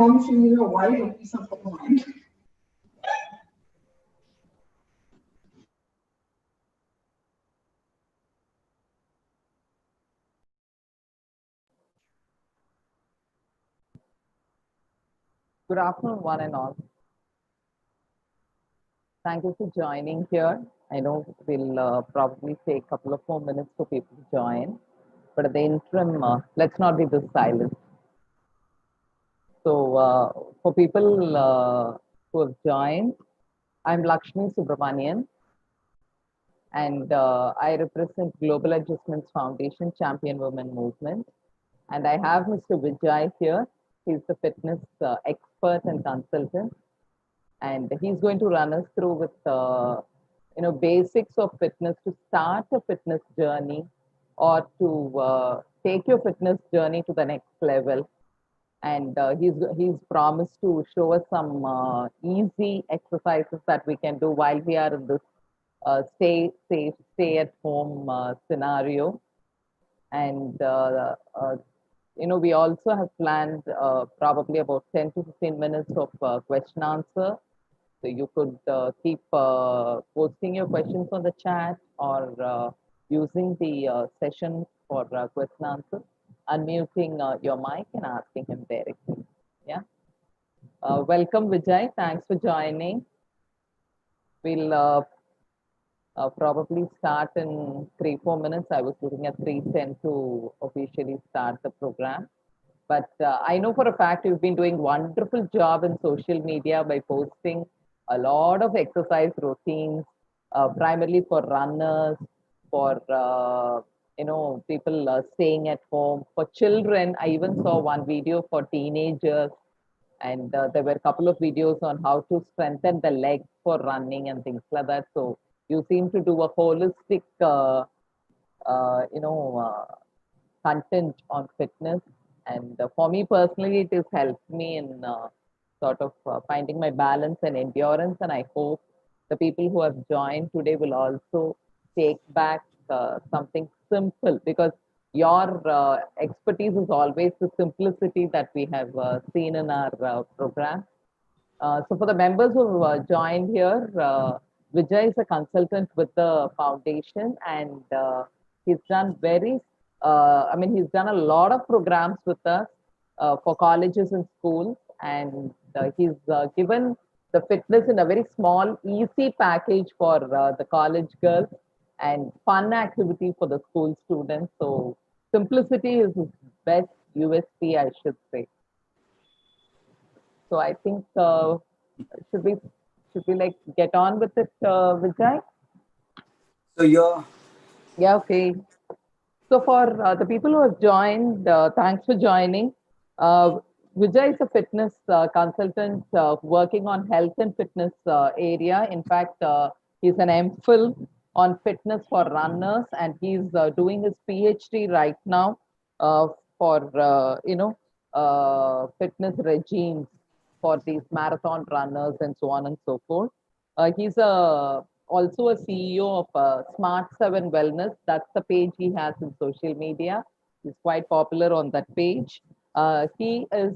Shri, why don't we support mind? Good afternoon, one and all. Thank you for joining here. I know we'll probably take a couple of more minutes for people to join, but at the interim, let's not be this silent. So, for people who have joined, I'm Lakshmi Subramanian, and I represent Global Adjustments Foundation Championwoman movement. And I have Mr. Vijay here. He's the fitness expert and consultant, and he's going to run us through with basics of fitness to start a fitness journey or to take your fitness journey to the next level. And he's promised to show us some easy exercises that we can do while we are in this stay safe, stay at home scenario. And we also have planned probably about 10 to 15 minutes of question answer. So you could keep posting your questions on the chat or using the session for question answer, unmuting your mic and asking him directly. Yeah. Welcome, Vijay. Thanks for joining. We'll probably start in 3-4 minutes. I was looking at 3:10 to officially start the program. But I know for a fact you've been doing wonderful job in social media by posting a lot of exercise routines, primarily for runners, for people staying at home, for children. I even saw one video for teenagers, and there were a couple of videos on how to strengthen the legs for running and things like that. So you seem to do a holistic, uh, you know, uh, content on fitness. And for me personally, it has helped me in sort of finding my balance and endurance. And I hope the people who have joined today will also take back something simple, because your expertise is always the simplicity that we have seen in our program. So for the members who joined here, Vijay is a consultant with the foundation, and he's done he's done a lot of programs with us for colleges and schools, and he's given the fitness in a very small, easy package for the college girls and fun activity for the school students. So simplicity is his best USP, I should say. So I think should we should we like get on with it, Vijay? So you're Yeah, okay. So for the people who have joined, thanks for joining. Uh, Vijay is a fitness consultant working on health and fitness area. In fact, he's an MPhil on fitness for runners, and he's doing his PhD right now uh, for fitness regimes for these marathon runners and so on and so forth. He's also a CEO of Smart 7 Wellness. That's the page he has in social media. He's quite popular on that page. He is,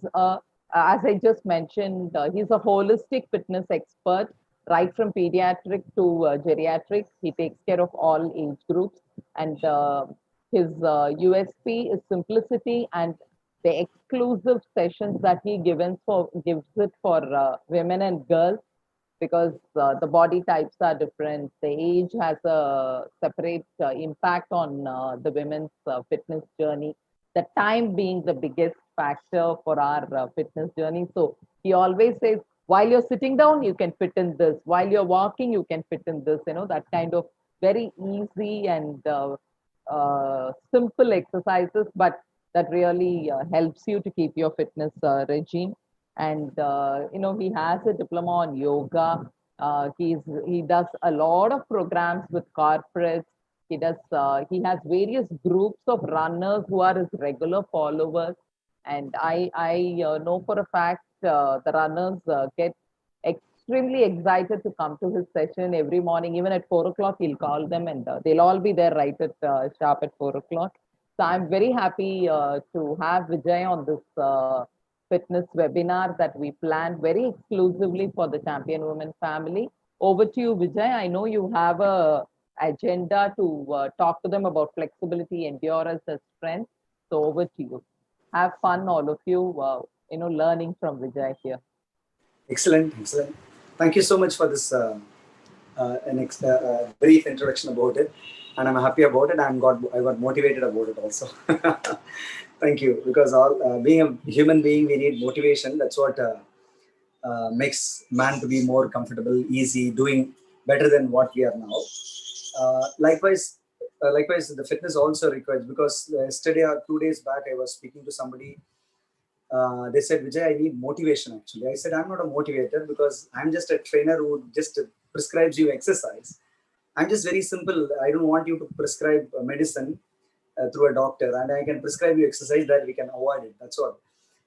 as I just mentioned, he's a holistic fitness expert, right from pediatric to geriatric. He takes care of all age groups. And his USP is simplicity and the exclusive sessions that he gives it for women and girls, because the body types are different. The age has a separate impact on the women's fitness journey. The time being the biggest factor for our fitness journey. So he always says, while you're sitting down, you can fit in this. While you're walking, you can fit in this. That kind of very easy and simple exercises, but that really helps you to keep your fitness regime. And he has a diploma on yoga. He does a lot of programs with corporates. He has various groups of runners who are his regular followers, and I know for a fact the runners get extremely excited to come to his session every morning. Even at 4 o'clock, he'll call them, and they'll all be there right at sharp at 4 o'clock. So I'm very happy to have Vijay on this fitness webinar that we planned very exclusively for the Championwoman family. Over to you, Vijay. I know you have a agenda to talk to them about flexibility, endurance, and strength. So over to you. Have fun, all of you. Learning from Vijay here. Excellent, excellent. Thank you so much for this brief introduction about it, and I'm happy about it. I got motivated about it also. Thank you, because being a human being, we need motivation. That's what makes man to be more comfortable, easy, doing better than what we are now. Likewise, the fitness also requires, because yesterday or 2 days back, I was speaking to somebody. They said, Vijay, I need motivation actually. I said, I'm not a motivator, because I'm just a trainer who just prescribes you exercise. I'm just very simple. I don't want you to prescribe medicine through a doctor, and I can prescribe you exercise that we can avoid it. That's all.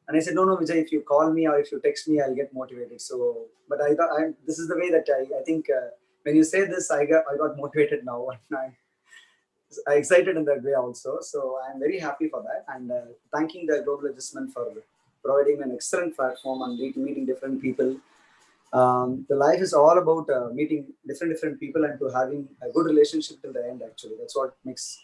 And I said, no, Vijay, if you call me or if you text me, I'll get motivated. So, but I thought this is the way that I think when you say this, I got motivated now. I'm excited in that way also. So I'm very happy for that, and thanking the Global Adjustment for providing an excellent platform and meeting different people. The life is all about meeting different people and to having a good relationship till the end. Actually, that's what makes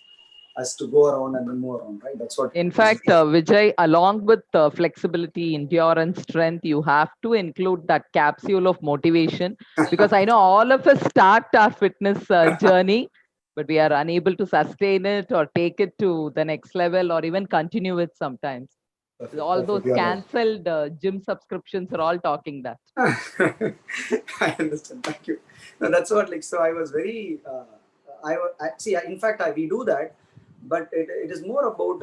us to go around and then move around, right? That's what. In fact, Vijay, along with flexibility, endurance, strength, you have to include that capsule of motivation, because I know all of us start our fitness journey, but we are unable to sustain it or take it to the next level or even continue it sometimes. Perfect, all those perfect. cancelled gym subscriptions are all talking that. I understand. Thank you. No, that's what, so I was very, in fact, we do that, but it is more about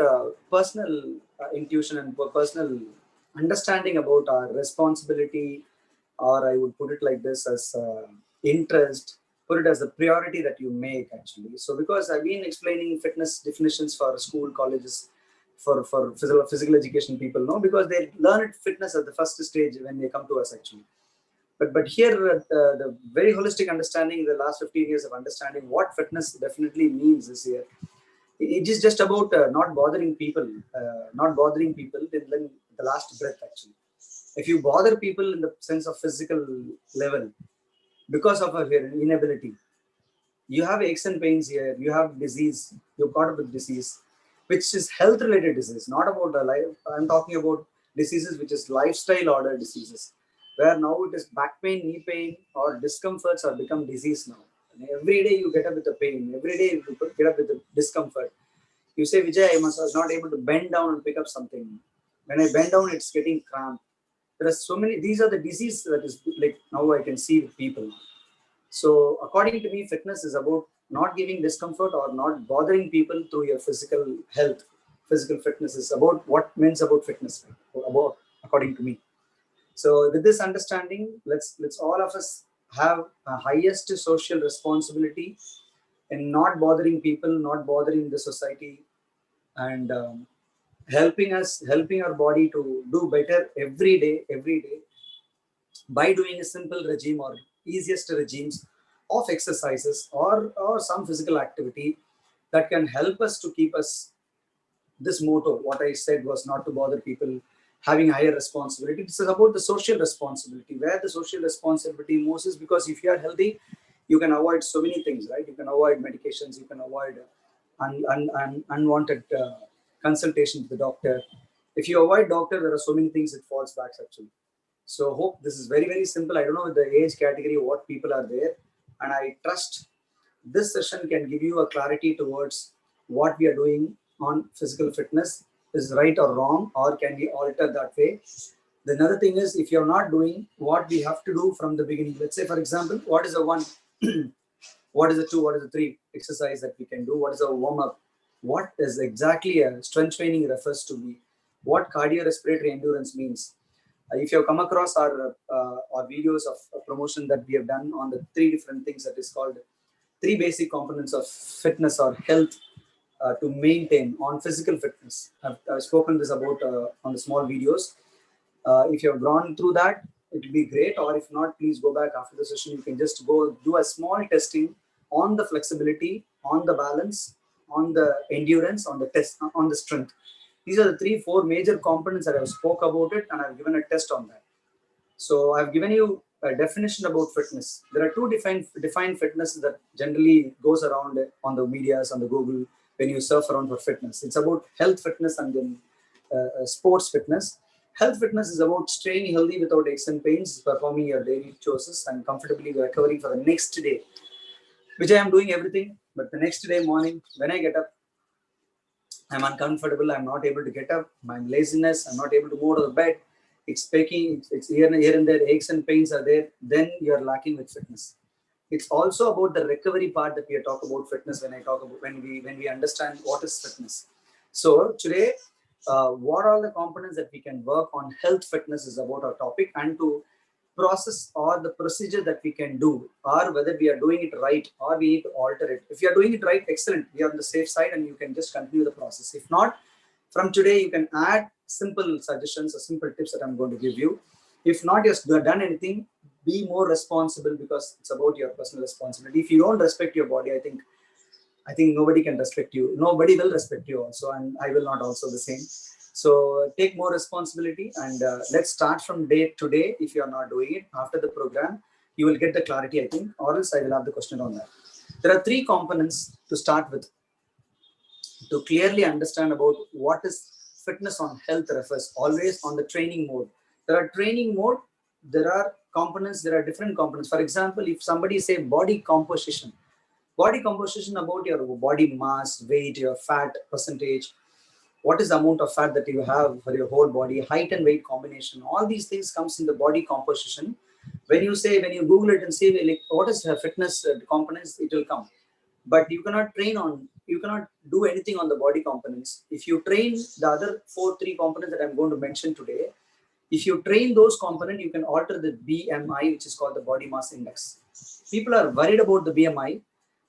personal intuition and personal understanding about our responsibility, or I would put it like this, as interest, put it as a priority that you make actually. So because I've been explaining fitness definitions for school, colleges, for physical education people, no, because they learn fitness at the first stage when they come to us actually. But here, the very holistic understanding, the last 15 years of understanding what fitness definitely means is here. It is just about not bothering people till the last breath actually. If you bother people in the sense of physical level, because of your inability, you have aches and pains here, you have disease, you've got up with disease, which is health related disease, not about the life. I'm talking about diseases which is lifestyle order diseases, where now it is back pain, knee pain, or discomforts are become disease now. And every day you get up with the pain, every day you get up with the discomfort. You say, Vijay, I was not able to bend down and pick up something. When I bend down, it's getting cramp. There are so many, these are the diseases that is like now I can see with people. So according to me, fitness is about not giving discomfort or not bothering people through your physical health. Physical fitness is about what means about fitness, about according to me. So with this understanding, let's all of us have a highest social responsibility in not bothering people, not bothering the society, and helping our body to do better every day by doing a simple regime or easiest regimes of exercises or some physical activity that can help us to keep us this motto. What I said was not to bother people, having higher responsibility. This is about the social responsibility, where the social responsibility moves is because if you are healthy, you can avoid so many things, right? You can avoid medications, you can avoid unwanted consultation with the doctor. If you avoid doctor, there are so many things it falls back actually. So hope this is very, very simple. I don't know the age category, what people are there. And I trust this session can give you a clarity towards what we are doing on physical fitness is right or wrong, or can we alter that way. The another thing is, if you're not doing what we have to do from the beginning, let's say, for example, what is the one, what is the two, what is the three exercise that we can do, what is a warm-up, what is exactly a strength training refers to be, what cardiorespiratory endurance means. If you have come across our videos of promotion that we have done on the three different things that is called three basic components of fitness or health to maintain on physical fitness. I've spoken this about on the small videos. If you have gone through that, it will be great. Or if not, please go back after the session. You can just go do a small testing on the flexibility, on the balance, on the endurance, on the test, on the strength. These are the 3-4 major components that I have spoke about it, and I've given a test on that. So I've given you a definition about fitness. There are two defined fitness that generally goes around on the medias, on the Google, when you surf around for fitness. It's about health fitness and then sports fitness. Health fitness is about staying healthy without aches and pains, performing your daily chores and comfortably recovering for the next day. Which I am doing everything, but the next day morning, when I get up, I'm uncomfortable, I'm not able to get up, I'm laziness, I'm not able to move out of the bed, it's peaking, it's here and there, aches and pains are there, then you're lacking with fitness. It's also about the recovery part that we are talking about fitness when we understand what is fitness. So today, what are the components that we can work on health fitness is about our topic, and to process or the procedure that we can do, or whether we are doing it right or we need to alter it. If you are doing it right, excellent, we are on the safe side and you can just continue the process. If not, from today you can add simple suggestions or simple tips that I'm going to give you. If not, you've done anything, be more responsible, because it's about your personal responsibility. If you don't respect your body, I think nobody can respect you. Nobody will respect you also, and I will not also the same. So take more responsibility, and let's start from day to day. If you are not doing it after the program, you will get the clarity, I think, or else I will have the question on that. There are 3 components to start with to clearly understand about what is fitness on health refers. Always on the training mode. There are training mode, there are components, there are different components. For example, if somebody say body composition about your body mass, weight, your fat percentage, what is the amount of fat that you have for your whole body, height and weight combination, all these things comes in the body composition. When you Google it and say like what is the fitness components, it will come. But you cannot do anything on the body components. If you train the other 3 components that I'm going to mention today, if you train those components, you can alter the BMI, which is called the body mass index. People are worried about the BMI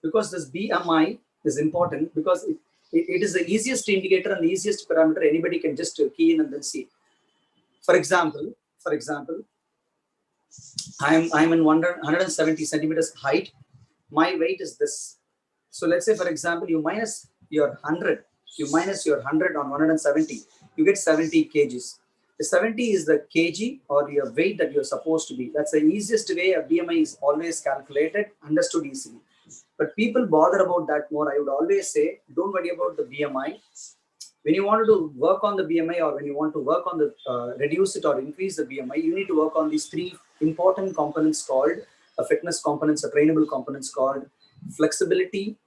because this BMI is important, because it is the easiest indicator and the easiest parameter anybody can just key in and then see. For example, I'm in 170 centimeters height. My weight is this. So let's say, for example, you minus your 100 on 170, you get 70 kgs. The 70 is the kg or your weight that you're supposed to be. That's the easiest way. A BMI is always calculated, understood easily. But people bother about that more. I would always say, don't worry about the BMI. When you want to work on the BMI, or when you want to work on the reduce it or increase the BMI, you need to work on these 3 important components called fitness components, or trainable components called flexibility,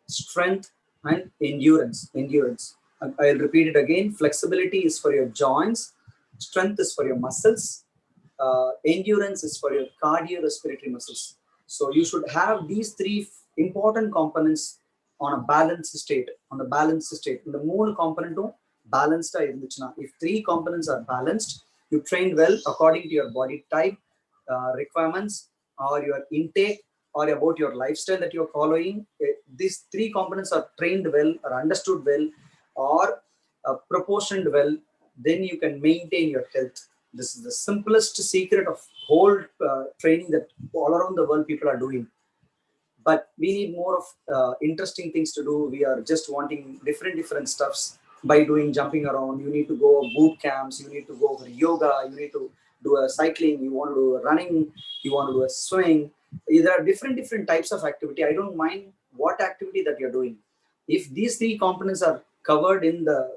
strength, and endurance. I'll repeat it again. Flexibility is for your joints, strength is for your muscles, endurance is for your cardiorespiratory muscles. So you should have these 3 important components on a balanced state. In the moon component balanced. If 3 components are balanced, you train well according to your body type, requirements, or your intake, or about your lifestyle that you're following. These 3 components are trained well, or understood well, or proportioned well, then you can maintain your health. This is the simplest secret of whole training that all around the world people are doing. But we need more of interesting things to do. We are just wanting different stuffs by doing jumping around. You need to go boot camps, you need to go for yoga, you need to do a cycling, you want to do a running, you want to do a swimming. There are different types of activity. I don't mind what activity that you're doing. If these 3 components are covered in the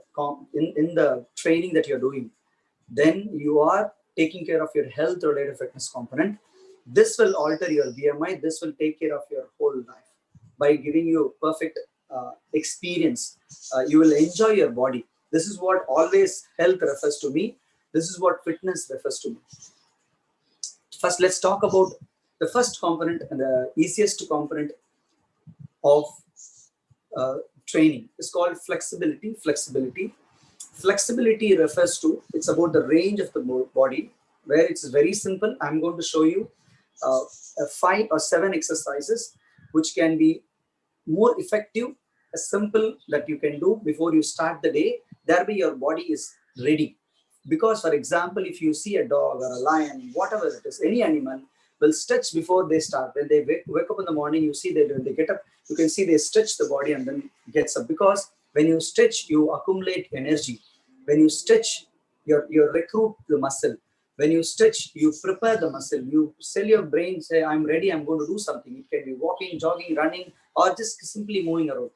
in the training that you're doing, then you are taking care of your health related fitness component. This will alter your BMI. This will take care of your whole life by giving you perfect experience. You will enjoy your body. This is what always health refers to me. This is what fitness refers to me. First, let's talk about the first component and the easiest component of training. It's called flexibility. Flexibility refers to, it's about the range of the body, where it's very simple. I'm going to show you 5 or 7 exercises which can be more effective, simple, that you can do before you start the day. Thereby your body is ready. Because, for example, if you see a dog or a lion, whatever it is, any animal will stretch before they start. When they wake up in the morning, you see when they get up, you can see they stretch the body and then gets up. Because when you stretch, you accumulate energy. When you stretch, you recruit the muscle. When you stretch, you prepare the muscle. You tell your brain, say, I'm ready, I'm going to do something. It can be walking, jogging, running, or just simply moving around.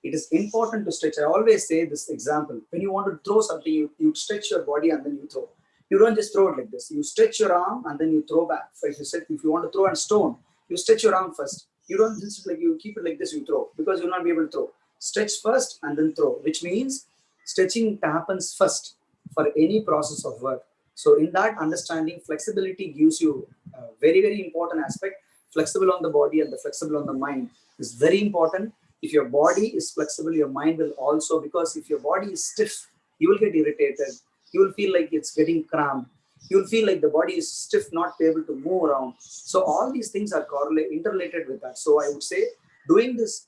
It is important to stretch. I always say this example. When you want to throw something, you stretch your body and then you throw. You don't just throw it like this. You stretch your arm and then you throw back. So if you want to throw a stone, you stretch your arm first. You don't just like you keep it like this, you throw, because you'll not be able to throw. Stretch first and then throw, which means stretching happens first for any process of work. So in that understanding, flexibility gives you a very, very important aspect. Flexible on the body and the flexible on the mind is very important. If your body is flexible, your mind will also, because if your body is stiff, you will get irritated. You will feel like it's getting cramped. You will feel like the body is stiff, not be able to move around. So all these things are interrelated with that. So I would say doing this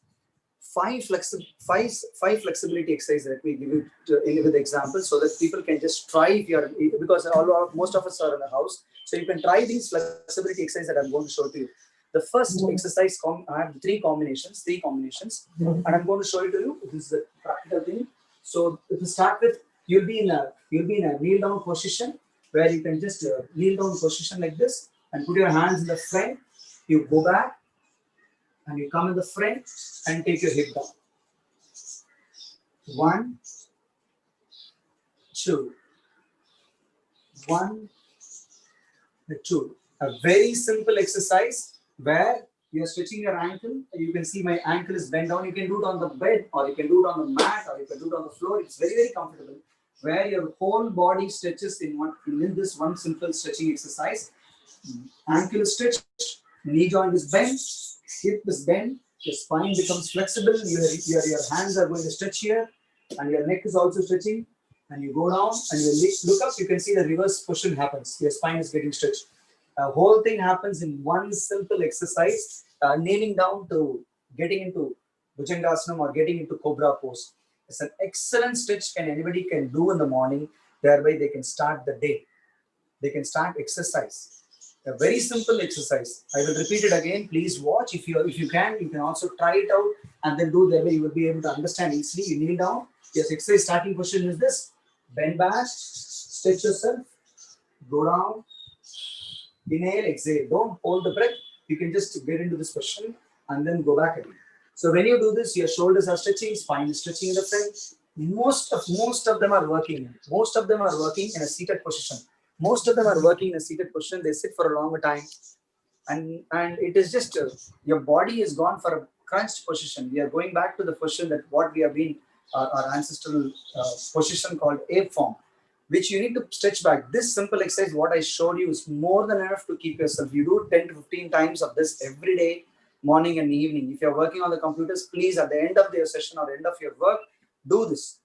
five flexibility exercises that we give you with examples, so that people can just try, if you are, because most of us are in the house, so you can try these flexibility exercises that I'm going to show to you. The first exercise, I have three combinations, and I'm going to show it to you. This is a practical thing. So to start with, you'll be in a kneel down position, where you can just kneel down position like this and put your hands in the front. You go back and you come in the front and take your hip down. 1, 2, 1, 2. A very simple exercise where you're stretching your ankle. You can see my ankle is bent down. You can do it on the bed, or you can do it on the mat, or you can do it on the floor. It's very, very comfortable, where your whole body stretches in this one simple stretching exercise. Ankle is stretched, knee joint is bent, hip is bent, your spine becomes flexible, your hands are going to stretch here, and your neck is also stretching, and you go down and you look up, you can see the reverse position happens. Your spine is getting stretched. The whole thing happens in one simple exercise, kneeling down to getting into Bhujangasana or getting into Cobra pose. It's an excellent stretch anybody can do in the morning, thereby they can start the day. They can start exercise. A very simple exercise. I will repeat it again. Please watch. If you can also try it out and then do that way. You will be able to understand easily. You kneel down. Yes, exercise starting position is this. Bend back, stretch yourself, go down, inhale, exhale. Don't hold the breath. You can just get into this position and then go back again. So when you do this, your shoulders are stretching, spine is stretching in the front. Most of them are working. Most of them are working in a seated position. Most of them are working in a seated position. They sit for a longer time, and it is just your body is gone for a crunched position. We are going back to the position that what we have been our ancestral position called ape form, which you need to stretch back. This simple exercise, what I showed you, is more than enough to keep yourself. You do 10 to 15 times of this every day, morning and evening. If you're working on the computers, please, at the end of your session or end of your work, do this.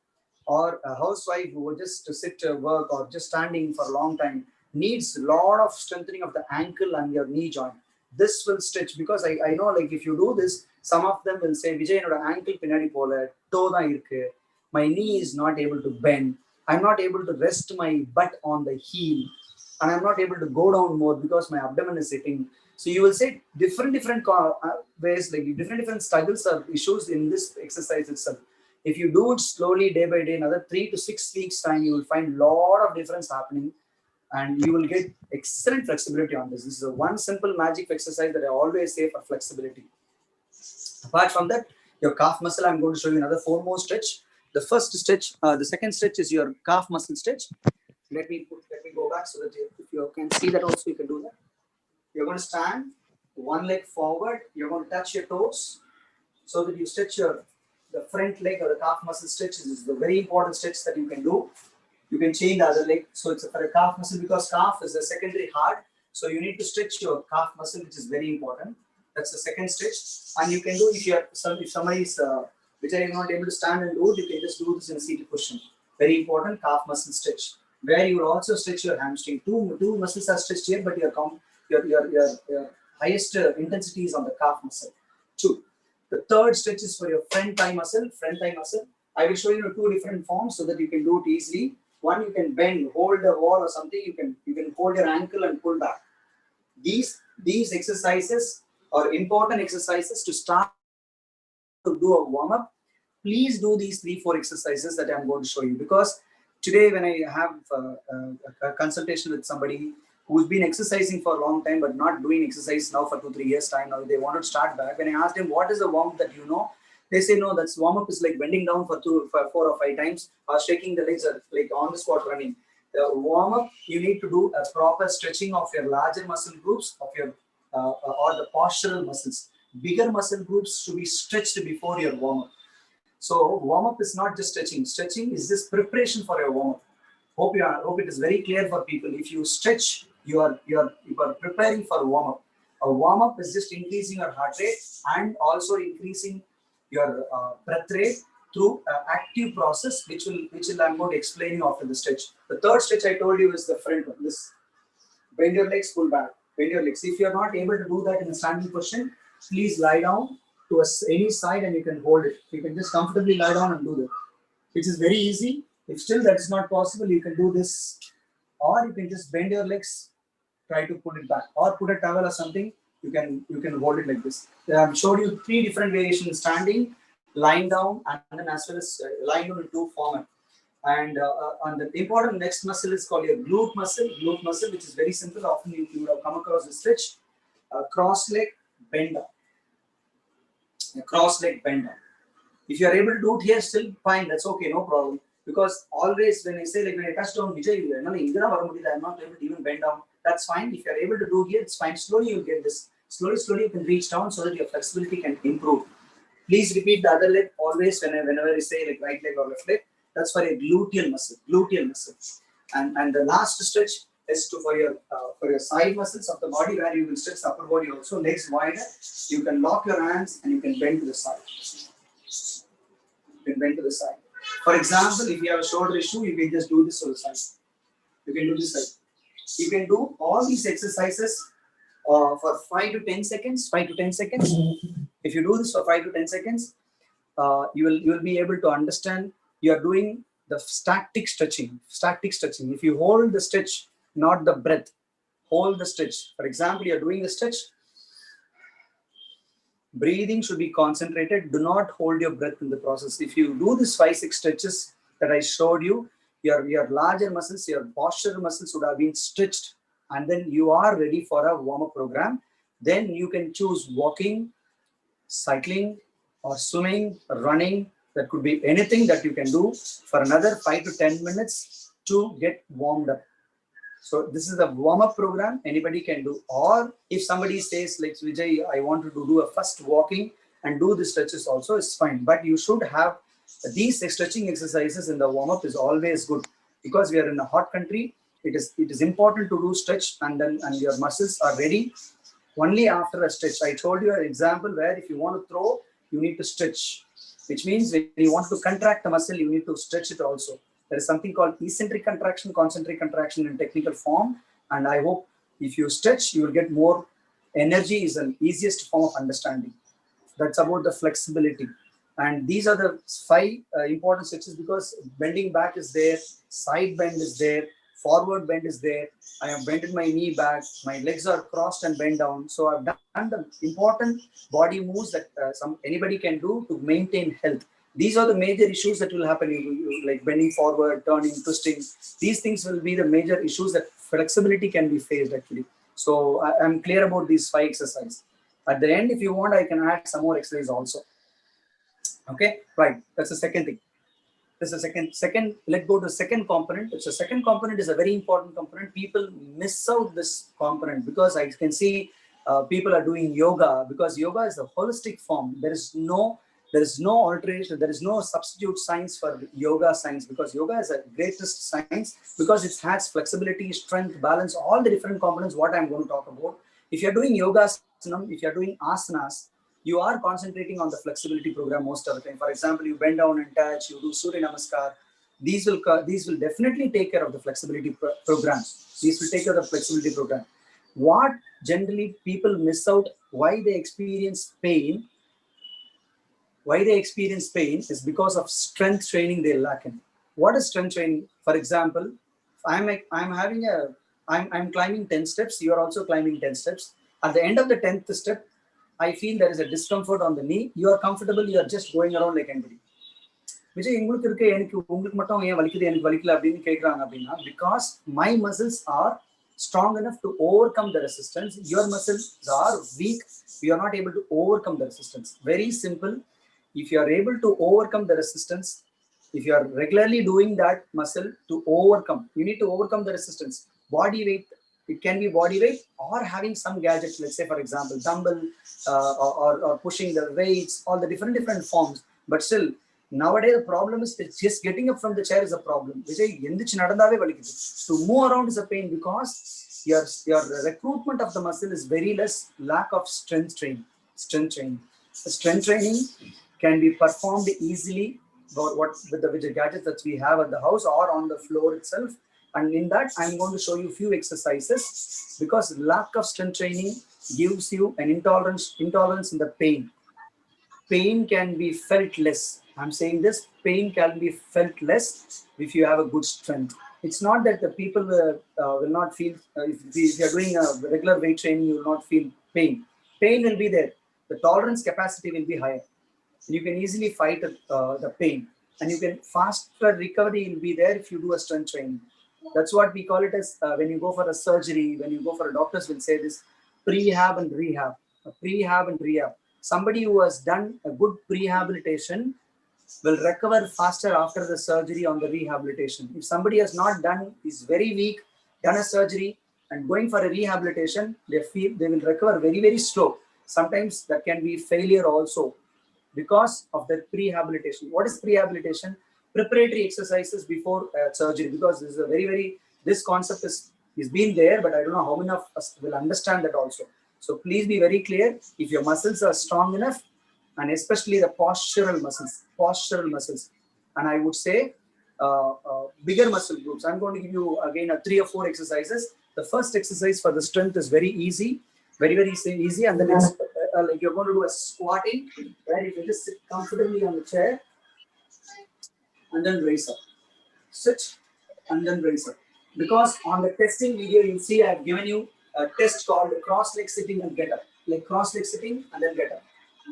Or a housewife who just to sit to work or just standing for a long time needs a lot of strengthening of the ankle and your knee joint. This will stretch, because I know, like, if you do this, some of them will say, Vijay, என்னோட ankle பின்னாடி போல, toe தான் இருக்கு, my knee is not able to bend, I'm not able to rest my butt on the heel, and I'm not able to go down more because my abdomen is sitting. So you will say different ways, like different struggles or issues in this exercise itself. If you do it slowly, day by day, another 3 to 6 weeks time, you will find a lot of difference happening, and you will get excellent flexibility on this. This is a one simple magic exercise that I always say for flexibility. Apart from that, your calf muscle, I'm going to show you another 4 more stretch. The first stretch, the second stretch is your calf muscle stretch. Let me go back so that if you can see that also, you can do that. You're going to stand, one leg forward, you're going to touch your toes so that you stretch the front leg or the calf muscle stretch. This is the very important stretch that you can do. You can change the other leg. So it's for a calf muscle, because calf is a secondary heart. So you need to stretch your calf muscle, which is very important. That's the second stretch. And you can do, if somebody is which are not able to stand and do it, you can just do this in a seated position. Very important calf muscle stretch, where you will also stretch your hamstring. Two muscles are stretched here, but your highest intensity is on the calf muscle. 2. The third stretch is for your front thigh muscle. I will show you 2 different forms so that you can do it easily. One, you can bend, hold the wall or something. You can hold your ankle and pull back. These exercises are important exercises to start to do a warm up. Please do these 3-4 exercises that I'm going to show you, because Today, when I have a consultation with somebody who's been exercising for a long time but not doing exercise now for 2-3 years time, now they want to start back. When I asked them what is the warm up that you know, they say no, that's warm up is like bending down for 4 or 5 times or shaking the legs or like on the spot running. The warm up, you need to do a proper stretching of your larger muscle groups of your or the postural muscles. Bigger muscle groups should be stretched before your warm up. So warm up is not just stretching. Stretching is just preparation for your warm up. Hope it is very clear for people. If you stretch, you are preparing for warm up. A warm up is just increasing your heart rate and also increasing your breath rate through active process, which I'm going to explain you after the stretch. The third stretch I told you is the front one. This bend your legs, pull back. Bend your legs. If you are not able to do that in a standing position, please lie down to any side and you can hold it. You can just comfortably lie down and do that. Which is very easy. If still that is not possible, you can do this, or you can just bend your legs, try to pull it back, or put a towel or something. You can hold it like this. I've showed you 3 different variations: standing, lying down, and then as well as lying down in 2 format. And on the important next muscle is called your glute muscle. Glute muscle, which is very simple. Often you would have come across the stretch. Cross leg, bend down. Cross leg, bend down. If you are able to do it here, still fine. That's okay, no problem. Because always when I say, like when I touch down Vijay, I'm not able to even bend down. That's fine. If you are able to do here, it's fine. Slowly you'll get this. Slowly you can reach down so that your flexibility can improve. Please repeat the other leg always whenever I say like right leg or left leg. That's for a gluteal muscle. Gluteal muscle. And the last stretch is for your side muscles of the body, where you will stretch the upper body also. Legs wider. You can lock your hands and you can bend to the side. You can bend to the side. For example, if you have a shoulder issue, you can just do this to the side. You can do this side. You can do all these exercises for 5 to 10 seconds. 5 to 10 seconds. If you do this for 5 to 10 seconds, you will be able to understand you are doing the static stretching. Static stretching. If you hold the stretch, not the breath, hold the stretch. For example, you are doing the stretch. Breathing should be concentrated. Do not hold your breath in the process. If you do this 5-6 stretches that I showed you, your larger muscles, your postural muscles would have been stretched, and then you are ready for a warm-up program. Then you can choose walking, cycling, or swimming, or running. That could be anything that you can do for another 5 to 10 minutes to get warmed up. So this is the warm-up program anybody can do. Or if somebody says like, Vijay, I wanted to do a first walking and do the stretches also, it's fine. But you should have these stretching exercises in the warm-up is always good, because we are in a hot country. It is important to do stretch, and your muscles are ready only after a stretch. I told you an example where if you want to throw, you need to stretch, which means when you want to contract the muscle, you need to stretch it also. There is something called eccentric contraction, concentric contraction in technical form. And I hope if you stretch, you will get more energy. Is the easiest form of understanding. That's about the flexibility. And these are the 5 important stretches, because bending back is there, side bend is there, forward bend is there. I have bended my knee back, my legs are crossed and bent down. So I've done the important body moves that anybody can do to maintain health. These are the major issues that will happen, like bending forward, turning, twisting. These things will be the major issues that flexibility can be faced actually. So I'm clear about these 5 exercises. At the end, if you want, I can add some more exercise also. Okay, right. That's the second thing. This is second. Let's go to the second component. The second component is a very important component. People miss out this component because I can see people are doing yoga, because yoga is a holistic form. There is no alteration. There is no substitute science for yoga science, because yoga is a greatest science, because it has flexibility, strength, balance, all the different components. What I'm going to talk about. If you're doing yoga, if you're doing asanas, you are concentrating on the flexibility program most of the time. For example, you bend down and touch, you do Surya Namaskar. These will definitely take care of the flexibility programs. These will take care of the flexibility program. What generally people miss out, why they experience pain is because of strength training they lack in. What is strength training? For example, I'm climbing 10 steps, you are also climbing 10 steps. At the end of the 10th step, I feel there is a discomfort on the knee. You are comfortable, you are just going around like anybody. Vijay, உங்களுக்கு இருக்க எனக்கு உங்களுக்கு மட்டும் ஏன் வலிக்குது எனக்கு வலிக்கல அப்படின்னு கேக்குறாங்க அப்படின்னா, because my muscles are strong enough to overcome the resistance. Your muscles are weak. You are not able to overcome the resistance. Very simple. If you are able to overcome the resistance, if you are regularly doing that muscle to overcome, you need to overcome the resistance. Body weight, it can be body weight or having some gadgets, let's say for example dumbbell, or pushing the weights, all the different forms. But still, nowadays the problem is just getting up from the chair is a problem. Vijay, எந்திரிச்சு நடந்தாவே வலிக்குது. To move around is a pain because your recruitment of the muscle is very less. Lack of strength training. The strength training can be performed easily with the gadgets that we have at the house or on the floor itself. And in that, I'm going to show you a few exercises, because lack of strength training gives you an intolerance in the pain. Pain can be felt less. I'm saying this, pain can be felt less if you have a good strength. It's not that the people will not feel, if you're doing a regular weight training, you will not feel pain. Pain will be there. The tolerance capacity will be higher. You can easily fight the pain, and you can faster recovery will be there if you do a strength training. That's what we call it as when you go for a surgery, when you go for a doctors will say this prehab and rehab. Prehab and rehab. Somebody who has done a good prehabilitation will recover faster after the surgery on the rehabilitation. If somebody has not done, is very weak, done a surgery and going for a rehabilitation, they will recover very slow. Sometimes that can be failure also, because of the prehabilitation. What is prehabilitation? Preparatory exercises before surgery. Because this is a this concept is been there, but I don't know how many of us will understand that also. So please be very clear. If your muscles are strong enough, and especially the postural muscles, and I would say bigger muscle groups. I'm going to give you again 3 or 4 exercises. The first exercise for the strength is very easy, very easy, and then it's like you're going to do a squatting, where you can just sit comfortably on the chair and then raise up. Sit and then raise up. Because on the testing video, you see I have given you a test called cross leg sitting and get up. Like cross leg sitting and then get up.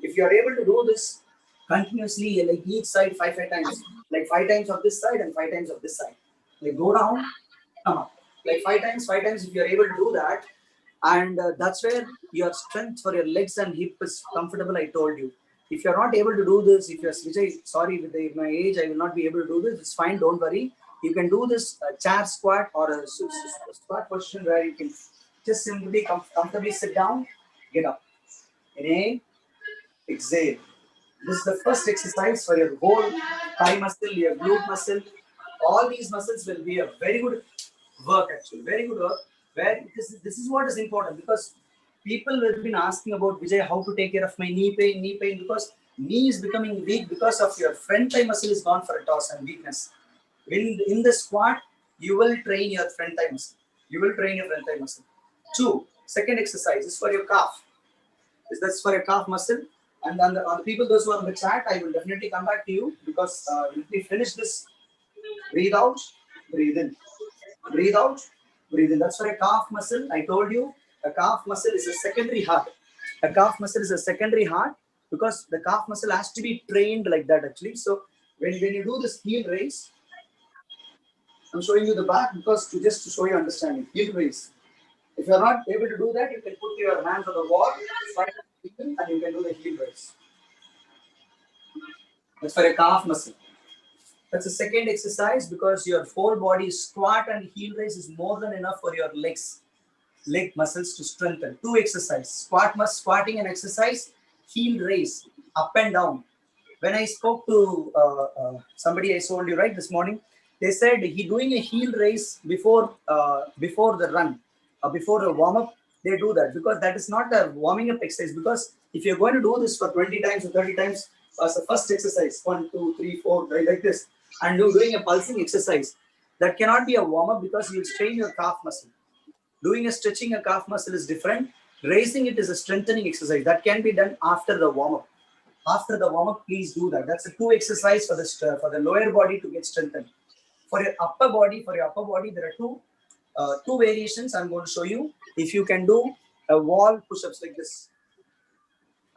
If you are able to do this continuously, like each side 5 times, like 5 times of this side and 5 times of this side, like go down, come up, like 5 times. If you are able to do that, and that's where your strength for your legs and hip is comfortable. I told you, if you're not able to do this, if you're Vijay, sorry, with my age I will not be able to do this, it's fine, don't worry. You can do this chair squat or a squat position, where you can just simply comfortably sit down, get up, inhale, exhale. This is the first exercise for your whole thigh muscle, your glute muscle. All these muscles will be a very good work, actually, very good work. Where this is what is important, because people have been asking about, Vijay, how to take care of my knee pain, because knee is becoming weak because of your front thigh muscle is gone for a toss and weakness. In the squat, you will train your front thigh muscle. 2, second exercise is for your calf. That's for your calf muscle. And on the people, those who are in the chat, I will definitely come back to you, because if we finish this, breathe out, breathe in, breathe out, breathe in. That's for a calf muscle. I told you, a calf muscle is a secondary heart. Because the calf muscle has to be trained like that, actually. So when you do this heel raise, I'm showing you the back because just to show you understanding. Heel raise. If you're not able to do that, you can put your hands on the wall, and you can do the heel raise. That's for a calf muscle. That's the second exercise, because your whole body squat and heel raise is more than enough for your leg muscles to strengthen. 2 exercises, squatting and exercise, heel raise, up and down. When I spoke to somebody, I told you right this morning, they said he doing a heel raise before the run, before a warm up. They do that because that is not a warming up exercise. Because if you're going to do this for 20 times or 30 times as the first exercise, 1, 2, 3, 4, like this, and you're doing a pulsing exercise, that cannot be a warm up, because you'll strain your calf muscle. Doing a stretching a calf muscle is different. Raising it is a strengthening exercise that can be done after the warm up. After the warm up, please do that. That's a 2 exercise for the lower body to get strengthened. For your upper body, there are two variations I'm going to show you. If you can do a wall push-ups like this,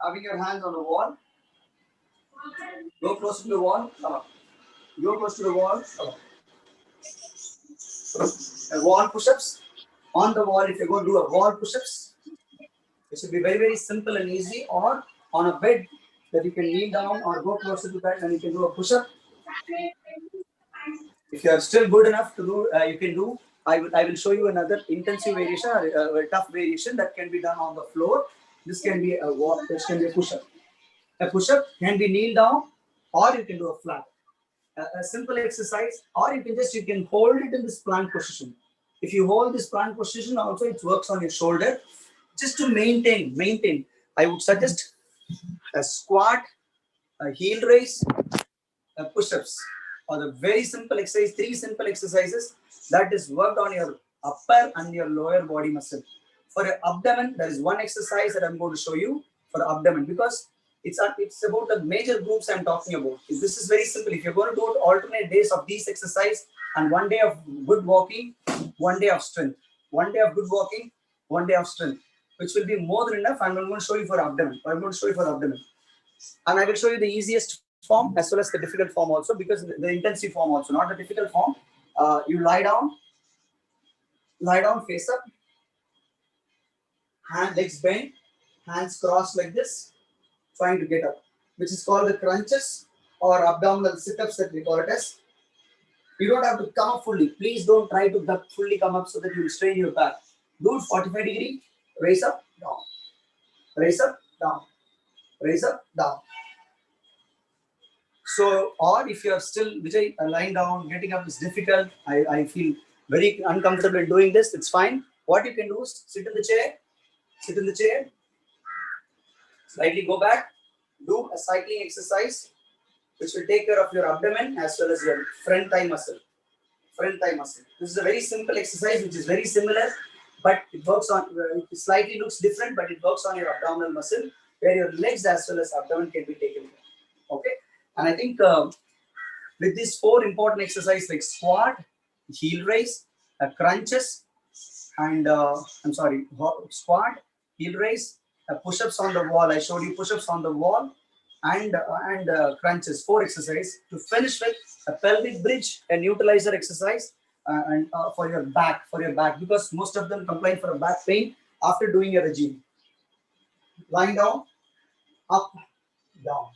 having your hands on the wall, go close to the wall, come up. Go close to the wall. Wall push-ups. On the wall, if you're going to do a wall push-ups, it should be very, very simple and easy, or on a bed that you can kneel down or go closer to that and you can do a push-up. If you are still good enough to do, you can do. I will show you another intensive variation, a tough variation that can be done on the floor. This can be a walk. This can be a push-up. A push-up can be kneel down, or you can do a flat. A simple exercise, or you can hold it in this plank position. If you hold this plank position, also it works on your shoulder. Just to maintain. I would suggest a squat, a heel raise, a push-ups, or the very simple exercise, 3 simple exercises that is worked on your upper and your lower body muscle. For your abdomen, there is one exercise that I'm going to show you for abdomen, because it's about the major groups I'm talking about. This is very simple. If you're going to do alternate days of these exercise and 1 day of good walking, 1 day of strength, 1 day of good walking, 1 day of strength, which will be more than enough. I'm going to show you for abdomen. And I will show you the easiest form as well as the difficult form also, because the intensive form also, not the difficult form. You lie down, face up, legs bent, hands crossed like this, trying to get up, which is called the crunches or abdominal sit-ups that we call it as. You don't have to come up fully. Please don't try to fully come up so that you will strain your back. Do it 45 degree, raise up, down, raise up, down, raise up, down. So, or if you are still, Vijay, lying down, getting up is difficult, I feel very uncomfortable in doing this, it's fine. What you can do is sit in the chair, slightly go back, do a cycling exercise, which will take care of your abdomen as well as your front thigh muscle. This is a very simple exercise, which is very similar, but it works on, it slightly looks different, but it works on your abdominal muscle, where your legs as well as abdomen can be taken care of. Okay. And I think with these 4 important exercises like squat, heel raise, crunches, and squat, heel raise, push-ups on the wall. I showed you push-ups on the wall, and crunches, 4 exercises. To finish with a pelvic bridge, a neutralizer exercise, and for your back, because most of them complain for a back pain after doing a regime. Lying down, up, down.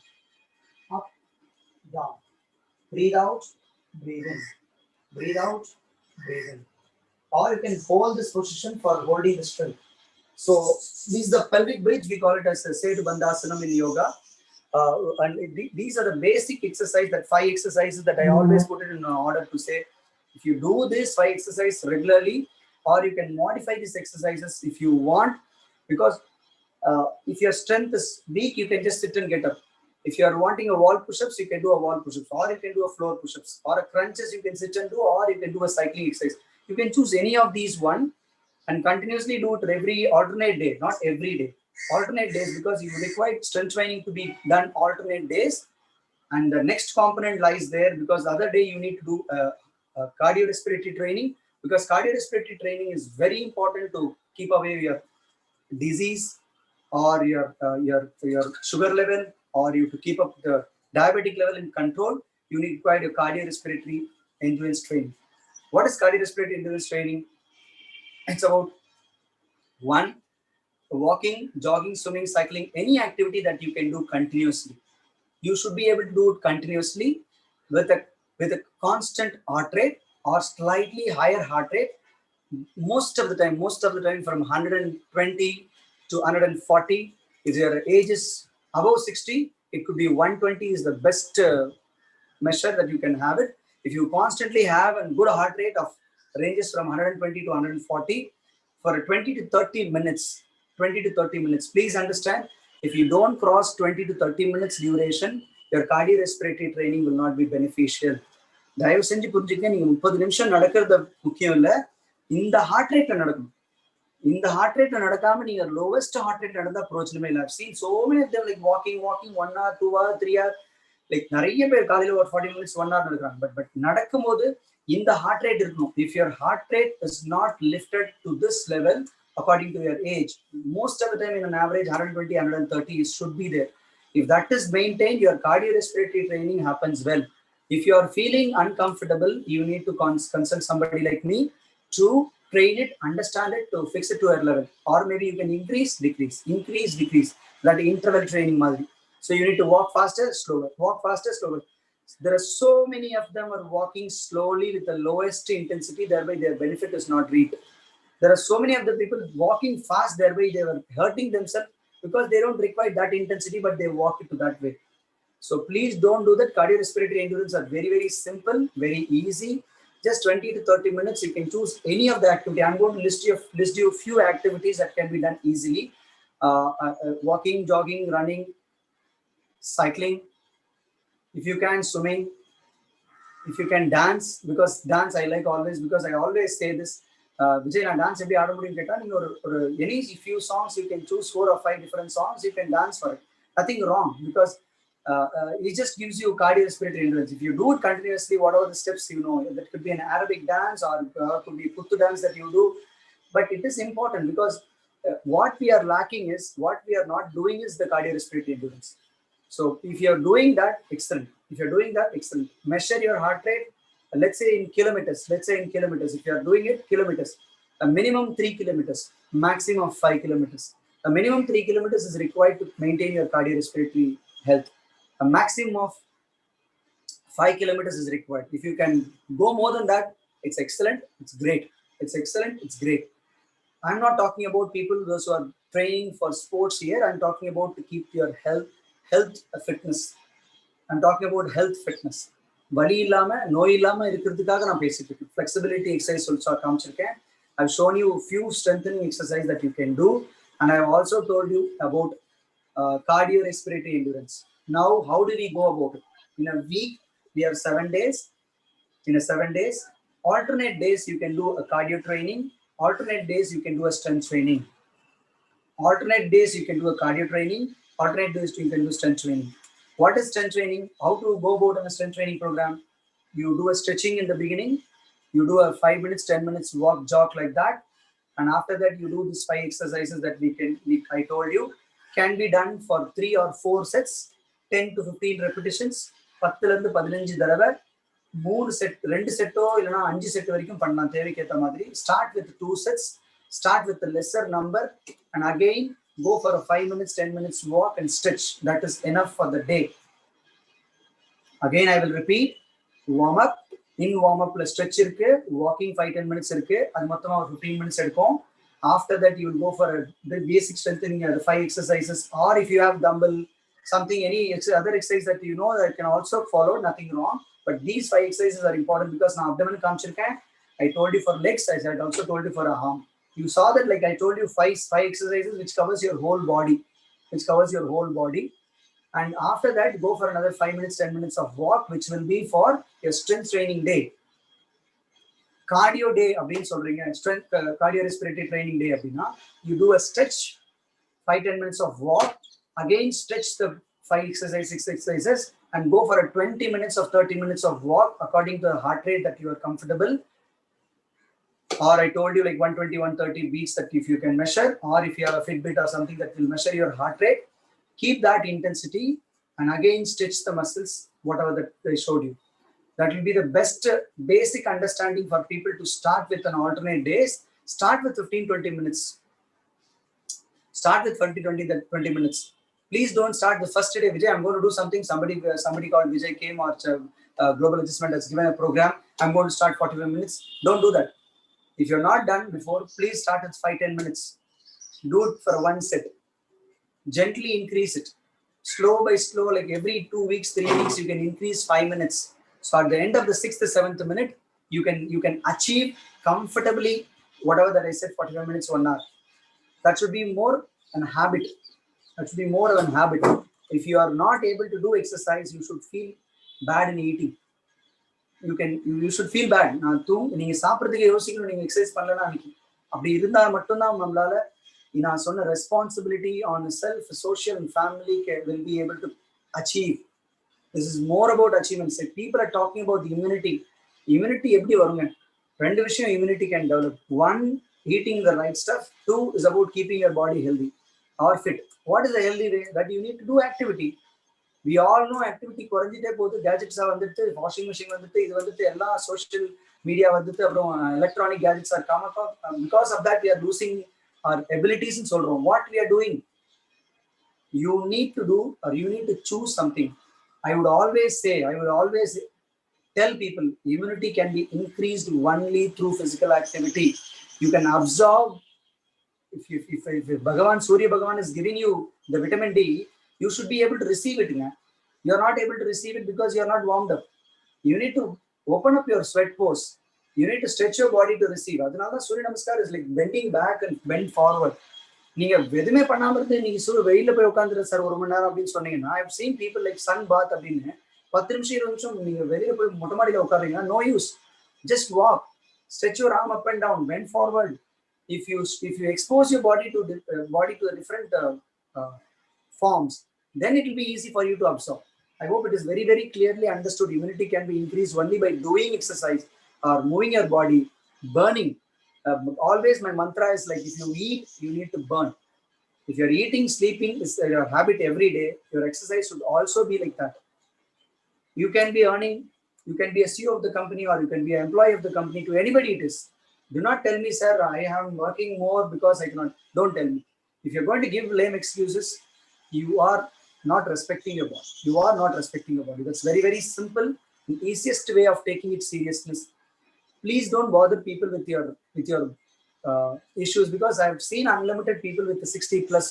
Up, down. Breathe out, breathe in. Breathe out, breathe in. Or you can hold this position for holding the strength. So this is the pelvic bridge. We call it as a Setu Bandhasanam in yoga. And these are the basic exercises, that 5 exercises that I always put it in order to say, if you do this 5 exercises regularly, or you can modify these exercises if you want, because if your strength is weak, you can just sit and get up. If you are wanting a wall push-ups, you can do a wall push-ups, or you can do a floor push-ups, or a crunches you can sit and do, or you can do a cycling exercise. You can choose any of these one and continuously do it every alternate day, not every day. Alternate days, because you require strength training to be done alternate days, and the next component lies there, because the other day you need to do cardiorespiratory training, because cardiorespiratory training is very important to keep away your disease or your sugar level, or you to keep up the diabetic level in control. You need require your cardiorespiratory endurance training. What is cardiorespiratory endurance training? It's about 1, walking, jogging, swimming, cycling, any activity that you can do continuously. You should be able to do it continuously with a constant heart rate or slightly higher heart rate. Most of the time from 120 to 140. If your age is above 60, it could be 120 is the best measure that you can have it. If you constantly have a good heart rate of ranges from 120 to 140 for 20 to 30 minutes, please understand, if you don't cross 20 to 30 minutes duration, your cardiorespiratory training will not be beneficial. தயவு செஞ்சு புரிஞ்சுக்க, நீங்க 30 நிமிஷம் நடக்கிறது முக்கியம் இல்ல, இந்த heart ரேட்ல நடக்கணும். இந்த ஹார்ட் ரேட்ல நடக்காம நீங்க லோவஸ்ட் ஹார்ட் ரேட் நடந்தா பிரயோஜனமே இல்லை. I've seen so many of them like walking 1 hour, 2 hour, 3 hour, like நிறைய பேர் காலையில ஒரு 40 minutes 1 hour நடக்கிறாங்க. பட் நடக்கும்போது இந்த ஹார்ட் ரேட் இருக்கணும். If your heart rate is not lifted to this level according to your age, most of the time in an average 120, 130 should be there. If that is maintained, your cardiorespiratory training happens well. If you are feeling uncomfortable, you need to consult somebody like me to train it, understand it, to fix it to your level. Or maybe you can increase, decrease, that interval training madri. So you need to walk faster, slower, walk faster, slower. There are so many of them are walking slowly with the lowest intensity, thereby their benefit is not reaped. There are so many of the people walking fast, thereby they were hurting themselves because they don't require that intensity, but they walk it to that way. So please don't do that. Cardiorespiratory endurance are very, very simple, very easy. Just 20 to 30 minutes. You can choose any of the activity. I'm going to list you a few activities that can be done easily. Walking, jogging, running, cycling. If you can, swimming. If you can dance, because dance I like always, because I always say this. Vijay, na dance every any few songs you can choose 4 or 5 different songs, you can dance for it. Nothing wrong, because it just gives you cardiorespiratory endurance. If you do it continuously, whatever the steps you know, that could be an Arabic dance or could be Puttu dance that you do, but it is important because what we are lacking is, what we are not doing is the cardiorespiratory endurance. So if you're doing that, excellent. If you're doing that, excellent. Measure your heart rate, let's say in kilometers. If you're doing it, kilometers. A minimum 3 kilometers, maximum 5 kilometers. A minimum 3 kilometers is required to maintain your cardiorespiratory health. A maximum of 5 kilometers is required. If you can go more than that, it's excellent, it's great. It's excellent, it's great. I'm not talking about people, those who are training for sports here. I'm talking about to keep your health fitness. I'm talking about health fitness. வலி இல்லாம நோய் இல்லாம இருக்கிறதுக்காக நான் பேசிட்டு இருக்கேன். Flexibility exercise also காமிச்சிருக்கேன். I've shown you a few strengthening exercises that you can do, and I've also told you about cardiorespiratory endurance. Now, how do we go about it? In a week, we have 7 days. In a 7 days, alternate days you can do a cardio training. Alternate days you can do a strength training. Alternate days you can do a cardio training. Alternate days you can do strength training. What is strength training? How to go about on a strength training program? You do a stretching in the beginning. You do a 5 minutes, 10 minutes walk, jog like that. And after that, you do these 5 exercises that I told you. Can be done for 3 or 4 sets, 10 to 15 repetitions. 10 to 15 தடவை 3 set 2 செட்டோ இல்லனா 5 set வரைக்கும் பண்ணலாம் தேவைக்கு ஏத்த மாதிரி. Start with 2 sets. Start with a lesser number, and again go for a 5 minutes, 10 minutes walk and stretch. That is enough for the day. Again, I will repeat. Warm up. In warm up plus stretch irukku, walking 5-10 minutes irukku, adu mottama 15 minutes edukom. After that, you will go for the basic strengthening, the 5 exercises, or if you have dumbbell, something, any other exercise that you know that can also follow, nothing wrong. But these 5 exercises are important because now abdomen kaamichirukken. I told you for legs, I had also told you for a arm. You saw that, like I told you, 5 exercises which covers your whole body. And after that, go for another 5 minutes, 10 minutes of walk, which will be for your strength training day. Cardio day, strength cardiorespiratory training day. You do a stretch, 5-10 minutes of walk, again stretch the 5 exercises, and go for a 20 minutes or 30 minutes of walk according to the heart rate that you are comfortable. Or I told you like 120, 130 beats that if you can measure, or if you have a Fitbit or something that will measure your heart rate, keep that intensity and again stretch the muscles, whatever that they showed you. That will be the best basic understanding for people to start with an alternate days. Start with 15-20 minutes. Start with 20 minutes. Please don't start the first day, Vijay, I'm going to do something. Somebody called Vijay came, or Global Adjustment has given a program. I'm going to start 45 minutes. Don't do that. If you're not done before, please start with 5-10 minutes. Do it for 1 set. Gently increase it. Slow by slow, like every 2 weeks, 3 weeks, you can increase 5 minutes. So at the end of the 6th, 7th minute, you can achieve comfortably whatever that I said, 45 minutes, 1 hour. That should be more an habit. If you are not able to do exercise, you should feel bad in eating. You should feel bad. நீங்க சாப்பிடுறதுக்கு யோசிக்கணும், நீங்க exercise பண்ணலனா அப்படி இருந்தா மட்டும்தான் நம்மளால நான் சொன்ன responsibility on self, social and family will be able to achieve. This is more about achievements. People are talking about immunity. Immunity எப்படி வருங்க? 2 விஷயம் immunity can develop. 1, eating the right stuff. 2 is about keeping your body healthy or fit. What is the healthy way? That you need to do activity. We all know activity குறைஞ்சிட்டே போகுது. Gadgets வந்துட்டு, washing machine வந்துட்டு, இது வந்துட்டு எல்லா social media வந்துட்டு, அப்புறம் electronic gadgets are come up. Because of that, we are losing our abilities in சொல்றோம். What we are doing? You need to do, or you need to choose something. I would always tell people, immunity can be increased only through physical activity. You can absorb, if Bhagavan, Surya Bhagavan is giving you the vitamin D, you should be able to receive it. You are not able to receive it because you are not warmed up. You need to open up your sweat pores. You need to stretch your body to receive. Adhanala Surya Namaskar is like bending back and bend forward. நீங்க எதுவுமே பண்ணாம இருந்து நீங்க வெயில போய் உட்காந்துரு sir 1 மணி நேரம் அப்படின்னு சொன்னீங்கன்னா, I have seen people like sun bath அப்படின்னு 10 நிமிஷம் 20 நிமிஷம் நீங்க வெளியில போய் மொட்டை மாடியில உட்காருறீங்கன்னா, no use. Just walk, stretch your arm up and down, bend forward. If you expose your body to different forms, then it will be easy for you to absorb. I hope it is very, very clearly understood. Immunity can be increased only by doing exercise or moving your body, burning. Always my mantra is like, if you eat, you need to burn. If you're eating, sleeping is your habit every day, your exercise should also be like that. You can be earning, you can be a CEO of the company, or you can be an employee of the company. To anybody it is. Do not tell me, sir, I am working more because I cannot. Don't tell me. If you're going to give lame excuses, you are not respecting your body. You are not respecting your body. That's very, very simple. The easiest way of taking it seriousness. Please don't bother people with your issues, because I've seen unlimited people with the 60 plus.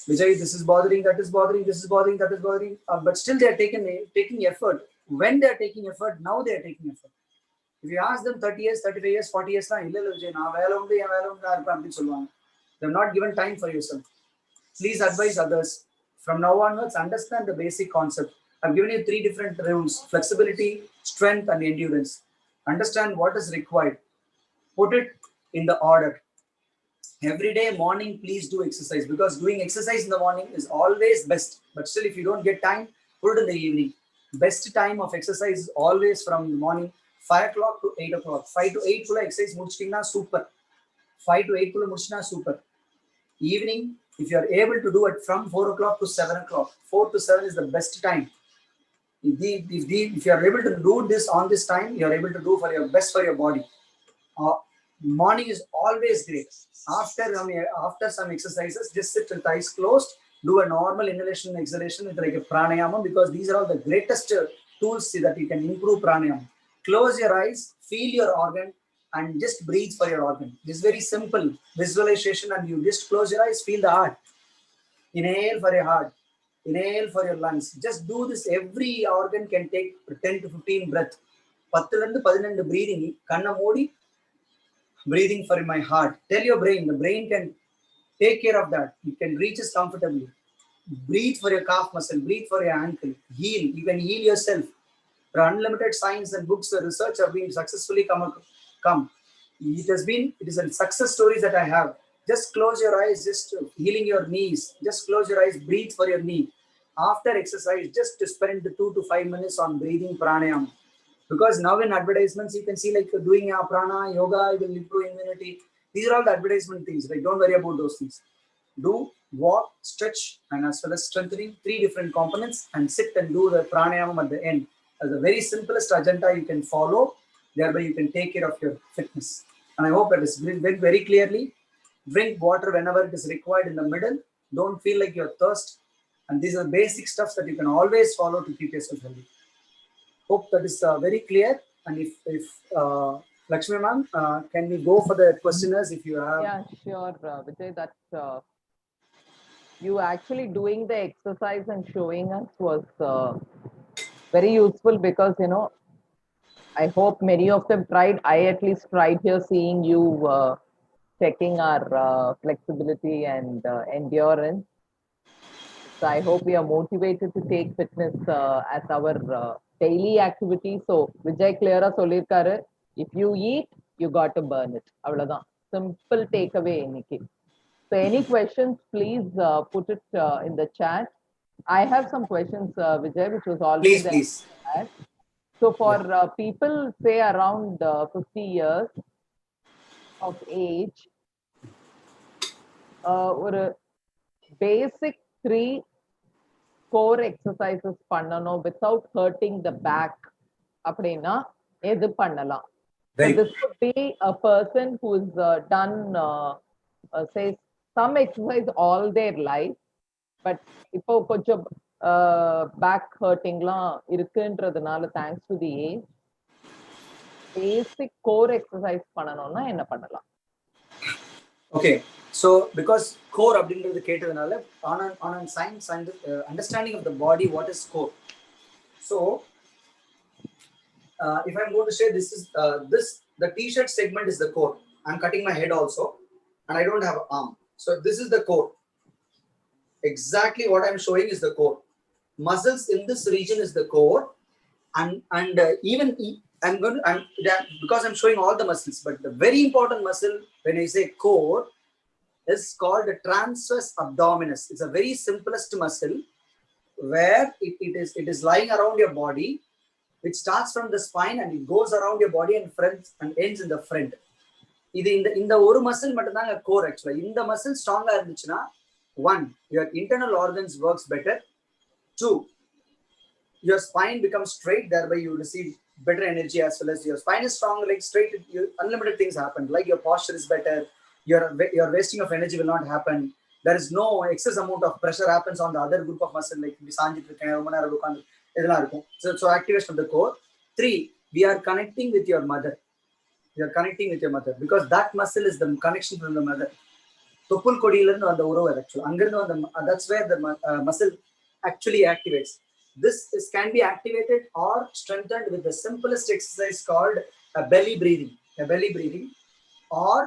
Vijay, this is bothering, that is bothering, this is bothering, that is bothering. But still they are taking effort. When they are taking effort, now they are taking effort. If you ask them 30 years, 35 years, 40 years, they're not given time for yourself. Please advise others. From now onwards, understand the basic concept. I've given you 3 different rules: flexibility, strength, and endurance. Understand what is required. Put it in the order. Every day morning, please do exercise, because doing exercise in the morning is always best. But still, if you don't get time, put it in the evening. Best time of exercise is always from the morning, 5 o'clock to 8 o'clock. 5 to 8 kulla exercise mudichina super. 5 to 8 kulla mudichina super. Evening, if you are able to do it from 4 o'clock to 7 o'clock, 4 to 7 is the best time. If you are able to do this on this time, you are able to do for your best for your body. Morning is always great. After some exercises, just sit with eyes closed, do a normal inhalation and exhalation with like a pranayama, because these are all the greatest tools that you can improve pranayama. Close your eyes, feel your organ, and just breathe for your organ. This is very simple visualization, and you just close your eyes, feel the heart. Inhale for your heart, inhale for your lungs. Just do this. Every organ can take 10 to 15 breath. 10 to 12 breathing, kanna moodi, breathing for my heart. Tell your brain, the brain can take care of that. It can reach us comfortably. Breathe for your calf muscle, breathe for your ankle. Heal. You can heal yourself. There are unlimited science and books, the research have been successfully come. It is a success stories that I have. Just close your eyes, just healing your knees. Just close your eyes, breathe for your knee. After exercise, just to spend 2 to 5 minutes on breathing pranayama. Because now in advertisements, you can see like doing prana, yoga, it will improve immunity. These are all the advertisement things. Like, don't worry about those things. Do walk, stretch, and as well as strengthening, 3 different components, and sit and do the pranayama at the end. As the very simplest agenda you can follow. Thereby you can take care of your fitness. And I hope that is very, very clearly. Drink water whenever it is required in the middle. Don't feel like you're thirst. And these are basic stuff that you can always follow to keep yourself healthy. Hope that is very clear. And if Lakshmi ma'am, can we go for the questioners if you have? Yeah, sure, Vijay. That's you actually doing the exercise and showing us was very useful, because I hope many of them tried. I at least tried here, seeing you checking our flexibility and endurance. So I hope we are motivated to take fitness as our daily activity. So Vijay clear solirkaru, if you eat, you got to burn it. Avladhan. Simple takeaway inniki. So any questions, please put it in the chat. I have some questions, Vijay, which was already there. Please. So for people, say around 50 years of age, or basic 3 core exercises பண்ணனும் without hurting the back அப்படினா எது பண்ணலாம்? So Very this could be a person who's done say some exercise all their life, but இப்போ கொஞ்சம் back hurtingலாம் இருக்குன்றதுனால thanks to the age, basic core exercise பண்ணனும்னா என்ன பண்ணலாம்? Okay, so because core அப்படின்றது கேட்டதுனால on science and understanding of the body, what is core? So if I'm going to say this is the t-shirt segment is the core. I'm cutting my head also and I don't have an arm, so this is the core. Exactly what I'm showing is the core. Muscles in this region is the core, and even because I'm showing all the muscles, but the very important muscle when I say core is called the transverse abdominis. It's a very simplest muscle where it is lying around your body, which starts from the spine and it goes around your body and ends in the front. இது இந்த ஒரு muscle மட்டும் தான் core actually. இந்த muscle ஸ்ட்ராங்கா இருந்துச்சுன்னா, one, your internal organs works better. Two, your spine becomes straight, thereby you receive better energy, as well as your spine is strong, like straight, unlimited things happen, like your posture is better, your wasting of energy will not happen, there is no excess amount of pressure happens on the other group of muscle, like so activation of the core. Three, we are connecting with your mother. You are connecting with your mother because that muscle is the connection from the mother. Topul kodiyilirundu vanda urovu actually angirundu vanda, that's where the muscle actually activates. This can be activated or strengthened with the simplest exercise called a belly breathing or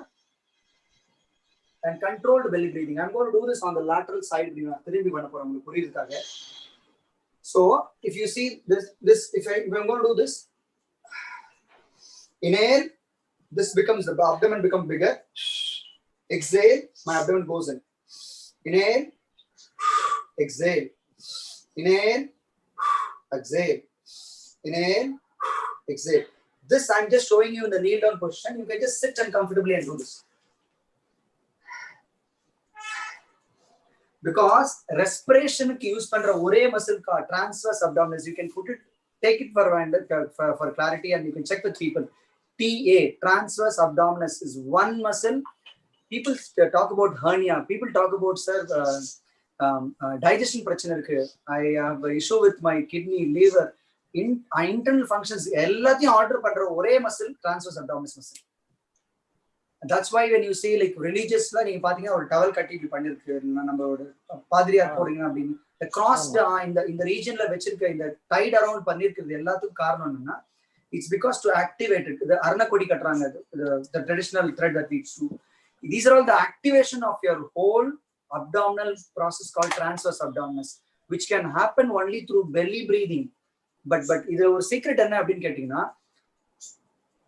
and controlled belly breathing. I'm going to do this on the lateral side. So if you see this, if I'm going to do this, inhale, this becomes, the abdomen becomes bigger. Exhale, my abdomen goes in. Inhale, exhale, inhale, exhale, inhale, exhale. This I'm just showing you in the kneel down position. You can just sit uncomfortably and do this. Because respiration ki use pandra ore muscle ka transverse abdominis. You can take it for clarity, and you can check with people. TA, transverse abdominis, is one muscle. People talk about hernia. People talk about digestion prachana irukku. I have an issue with my kidney, liver, internal functions. Ellathiyum order pandra ore muscle, transverse abdominis muscle. That's why when you see like religious la neenga pathinga or towel katti ipi pannirukku namoda padriyar podinga appadinu the crossed in the region la vechirukka inda tied around pannirukku ellathukku kaaranam enna, it's because to activate it, the arna kodi katranga, the traditional thread that we do. These are all the activation of your whole abdominal process called transverse abdominis, which can happen only through belly breathing. But idha or secret enna appdin kettingna,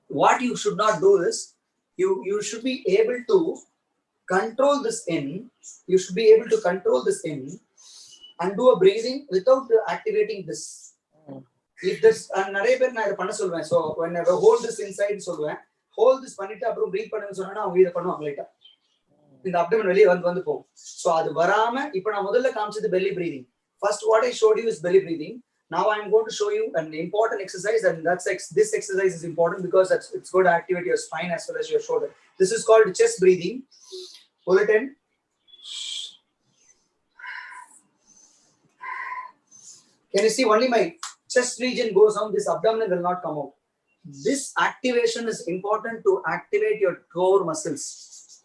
what you should not do is you should be able to control this in. You should be able to control this in and do a breathing without activating this. If this நிறைய பேர் நான் இத பண்ண சொல்வேன். So whenever hold this inside சொல்வேன், hold this பண்ணிட்டு அப்புறம் breathe பண்ணுங்க சொன்னா அவங்க இத பண்ணுவாங்க லைட்டா. இந்த abdomen வெளிய வந்து போகும். So அது வராம இப்போ நான் முதல்ல காமிச்சது belly breathing. First what I showed you is belly breathing. Now I am going to show you an important exercise, and this exercise is important because it's going to activate your spine as well as your shoulder. This is called chest breathing. Hold it in. Can you see only my chest region goes down, this abdomen will not come out. This activation is important to activate your core muscles.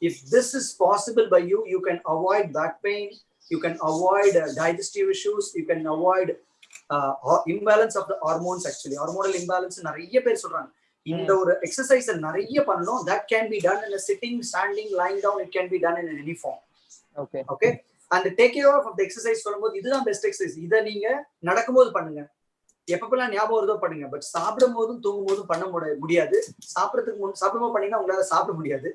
If this is possible by you, you can avoid back pain, you can avoid digestive issues, you can avoid imbalance of the hormones. Actually hormonal imbalance நிறைய பேர் சொல்றாங்க. இந்த ஒரு exercise நிறைய பண்ணனும். That can be done in a sitting, standing, lying down. It can be done in any form. Okay, and take care of the exercise சொல்லும்போது இதுதான் best exercise. இத நீங்க நடக்கும்போது பண்ணுங்க, எப்பப்பெல்லாம் ஞாபகம் வருதோ பண்ணுங்க. பட் சாப்பிடும் போதும் தூங்கும் போதும் பண்ண முடியாது. சாப்பிடும்போது பண்ணீங்கன்னா உங்களால சாப்பிட முடியாது.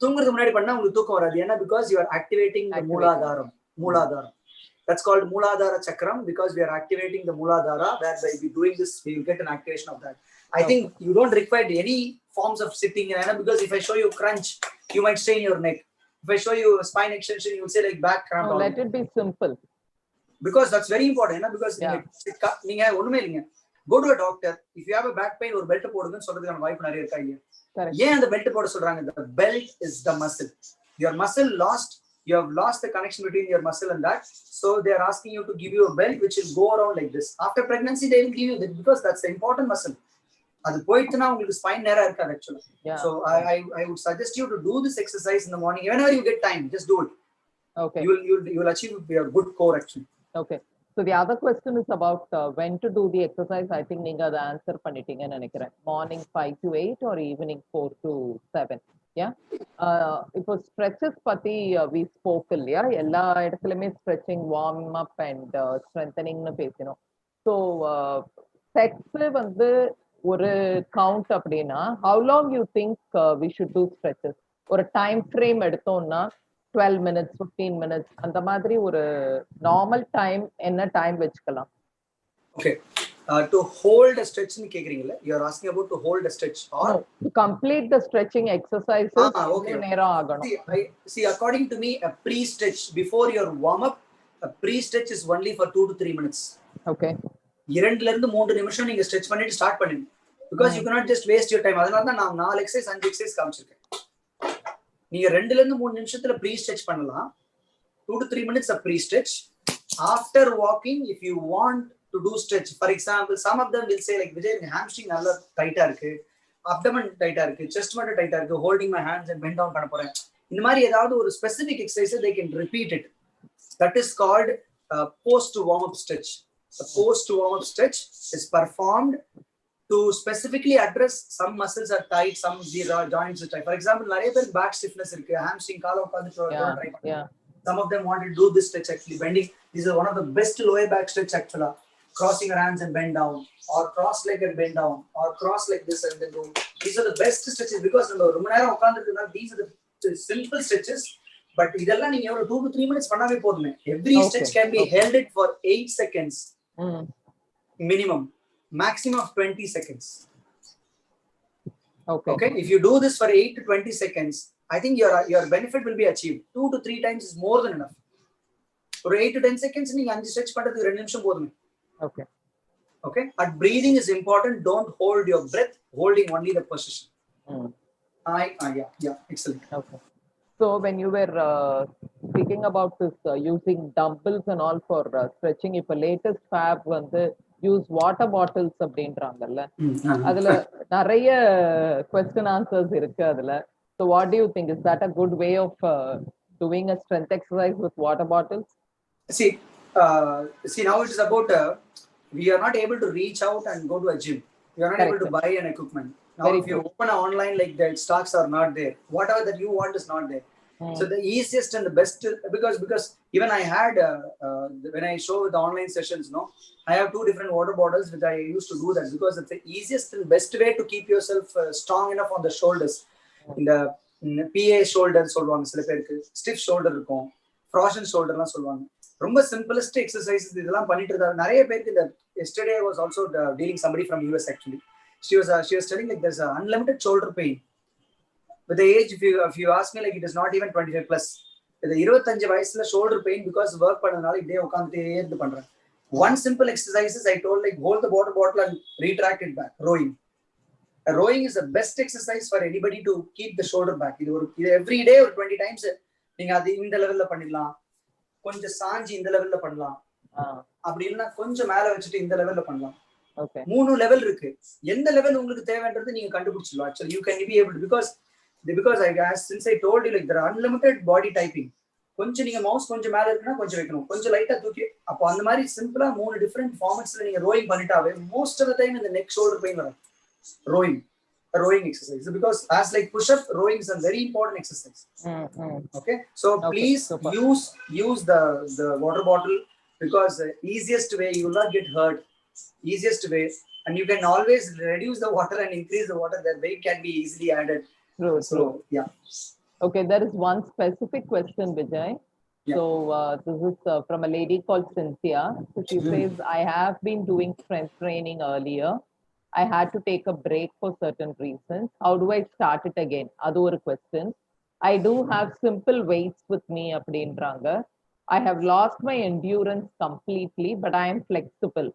தூங்குறதுக்கு முன்னாடி பண்ணா உங்களுக்கு தூக்கம் வராது. ஏன்னா because you are activating the மூலாதாரம். That's called Mooladhara Chakram, because we are activating the Mooladhara. That by doing this, we will get an activation of that. I think you don't require any forms of sitting, because if I show you crunch, you might strain your neck. If I show you spine extension, you will say like back cramp. No, let it be simple. Because that's very important, because நீங்க ஒண்ணுமே இல்லைங்க, go to a doctor, if you have a back pain ஒரு belt போடுங்கன்னு சொல்றதுக்கான வாய்ப்பு நிறைய இருக்கா இல்லையா? ஏன் அந்த பெல்ட் போட சொல்றாங்க? The belt is the muscle. Your muscle you have lost the connection between your muscle and that, so they are asking you to give you a belt which will go around like this. After pregnancy they will give you that because that's the important muscle. அது போயிட்டுனா உங்களுக்கு spine நேரா இருக்காது actually. So I would suggest you to do this exercise in the morning whenever you get time, just do it. Okay, you will achieve your good core actually. Okay, so the other question is about when to do the exercise. I think நீங்க அதை answer பண்ணிட்டீங்கன்னு நினைக்கிறேன். Morning 5 to 8 or evening 4 to 7. Yeah. இப்போ stretches பத்தி we spoke இல்லையா? எல்லா இடத்துலயுமே stretching, warm up and strengthening னு பேசினோம். So sets வந்து ஒரு count அப்படின்னா how long you think we should do stretches? ஒரு time frame எடுத்தோம்னா 12 minutes, 15 minutes, அந்த மாதிரி ஒரு நார்மல் டைம் என்ன டைம் வச்சுக்கலாம்? Okay, to hold a stretch னு கேக்குறீங்கல, you are asking about to hold a stretch or to complete the stretching exercises. Okay. நேரம் ஆகணும். See, according to me, a pre-stretch before your warm up, a pre-stretch is only for 2 to 3 minutes. Okay, 2 ல இருந்து 3 நிமிஷம் நீங்க stretch பண்ணிட்டு start பண்ணுங்க, because you cannot just waste your time. அதனால தான் நான் 4 எக்சர்சைஸ் 5 எக்சர்சைஸ் காமிச்சிருக்கேன். நீங்க 2 ல இருந்து 3 நிமிஷத்துல ப்ரீ ஸ்ட்ரெச் பண்ணலாம். 2 to 3 minutes of pre-stretch. After walking, if you want to do stretch, for example, some of them will say like, Vijay, my hamstring நல்லா டைட்டா இருக்கு, abdomen டைட்டா இருக்கு, chest மட்டும் டைட்டா இருக்கு, holding my hands and bend down பண்ண போறேன். இந்த மாதிரி ஏதாவது ஒரு specific exercise they can repeat it. That is called post warm up stretch. The post warm up stretch is performed to specifically address some muscles are tight, some joints are tight. For example, நிறைய பேர் back stiffness இருக்கு, hamstring கால உட்கார்ந்து try பண்ணுங்க. Some of them want to do this stretch actually, bending. These are one of the best lower back stretch actually. Crossing your hands and bend down, or cross leg and bend down, or cross like this and then do. These are the best stretches because நம்ம ரொம்ப நேரம் உட்கார்ந்திருக்கனால these are the simple stretches. But இதெல்லாம் நீங்க எவ்வளவு 2 to 3 minutes பண்ணாவே போதுமே. Every stretch can be held it for 8 seconds minimum, maximum of 20 seconds. Okay, if you do this for 8 to 20 seconds, I think your benefit will be achieved. 2 to 3 times is more than enough. For 8 to 10 seconds நீங்க 5 stretch பண்றதுக்கு 2 நிமிஷம் போதுமே. Okay, and breathing is important. Don't hold your breath, holding only the position. Yeah, excellent. Okay, so when you were speaking about this using dumbbells and all for stretching, இப்ப latest fab வந்து use water bottles அப்படின்றாங்கல்ல, அதுல நிறைய question answers இருக்கு அதுல. So what do you think? Is that a good way of doing a strength exercise with water bottles? See, now it is about we are not able to reach out and go to a gym. We are not able to buy an equipment. Now if you open online, like the stocks are not there. Whatever that you want is not there. So the easiest and the best, because even I had when I show the online sessions, I have 2 different water bottles which I used to do that because it's the easiest and best way to keep yourself strong enough on the shoulders. In the PA shoulder சொல்வாங்க, சில பேருக்கு stiff shoulder இருக்கும், frozen shoulderலாம் சொல்வாங்க. ரொம்ப simplest exercises இதெல்லாம் பண்ணிட்டு இருந்தாங்க நிறைய பேருக்கு. இந்த yesterday I was also dealing somebody from US actually. She was telling like there's a unlimited shoulder pain with the age. If you ask me, like it is not even 25 plus. இந்த 25 வயசுல shoulder pain because work பண்ணனால இப்படியே உட்கார்ந்துட்டே இருந்து பண்றேன். One simple exercises I told, like hold the water bottle and retract it back. Rowing is the best exercise for anybody to keep the shoulder back. இது every day ஒரு 20 times நீங்க அது இந்த லெவல்ல பண்ணிடலாம், கொஞ்சம் சாஞ்சி இந்த லெவல்ல பண்ணலாம், அப்படி இல்லைன்னா கொஞ்சம் மேல வச்சுட்டு இந்த லெவல்ல பண்ணலாம். 3 லெவல் இருக்கு. எந்த லெவல் உங்களுக்கு தேவைன்றது நீங்க கண்டுபிடிச்சிடலாம். Actually you can be able to, because I guess since I told you like there are unlimited body typing. கொஞ்சம் நீங்க மவுஸ் கொஞ்சம் மேல இருக்குன்னா கொஞ்சம் வைக்கணும், கொஞ்சம் லைட்டா தூக்கி, அப்போ அந்த மாதிரி சிம்பிளா 3 டிஃபரெண்ட் ஃபார்மட்ஸ்ல நீங்க rowing பண்ணிட்டாவே most of the time இந்த neck shoulder pain வரும். Rowing exercise, because as like push-up, rowing is a very important exercise. Okay, so please use the water bottle, because the easiest way, you will not get hurt, easiest way, and you can always reduce the water and increase the water. That weight can be easily added. True. Yeah. Okay, there is one specific question, Vijay. Yeah. So this is from a lady called Cynthia. So she says, I have been doing strength training earlier. I had to take a break for certain reasons. How do I start it again? Adu or question. I do have simple weights with me அப்படின்றாங்க. I have lost my endurance completely, but I am flexible.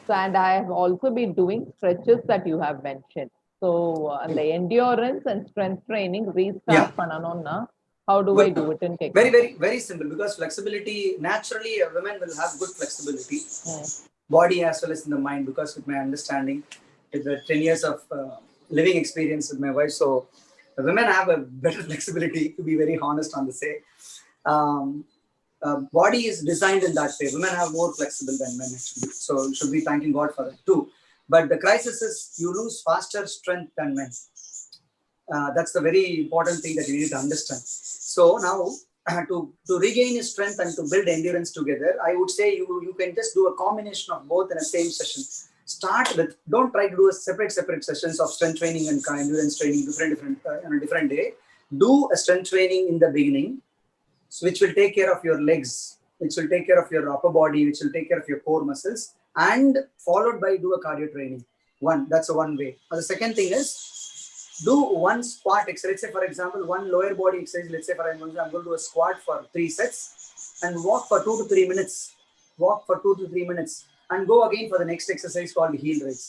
So, and I have also been doing stretches that you have mentioned. So, the endurance and strength training Yeah, restart pananonna, how do I good. do it in Very, technique? very, very simple, because flexibility, naturally, women will have good flexibility, body as well as in the mind, because with my understanding, with the 10 years of living experience with my wife, so women have a better flexibility, to be very honest on the say. Body is designed in that way. Women have more flexible than men, actually. So should be thanking God for that too. But the crisis is you lose faster strength than men. That's the very important thing that you need to understand. So now, to regain his strength and to build endurance together, I would say you can just do a combination of both in a same session. Start with, don't try to do a separate sessions of strength training and endurance training different on a different day. Do a strength training in the beginning, which will take care of your legs, which will take care of your upper body, which will take care of your core muscles, and followed by do a cardio training. That's a one way. The second thing is, do one squat exercise. Let's say, for example, one lower body exercise. Let's say, I'm going to do a squat for 3 sets and walk for 2 to 3 minutes. Walk for 2 to 3 minutes and go again for the next exercise called heel raise.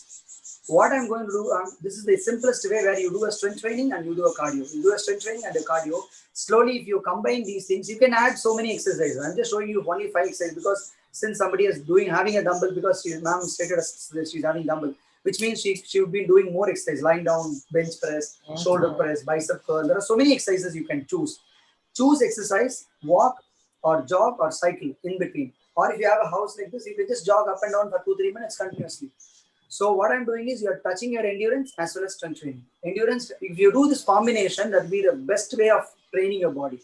What I'm going to do, this is the simplest way, where you do a strength training and you do a cardio. You do a strength training and a cardio. Slowly, if you combine these things, you can add so many exercises. I'm just showing you only 5 exercises, because since somebody is having a dumbbell, because ma'am stated that she's having dumbbell, which means she would be doing more exercise, lying down, bench press, shoulder press, bicep curl. There are so many exercises you can choose. Choose exercise, walk or jog or cycle in between. Or if you have a house like this, you can just jog up and down for 2-3 minutes continuously. So what I'm doing is, you're touching your endurance as well as strength training. Endurance, if you do this combination, that'll be the best way of training your body.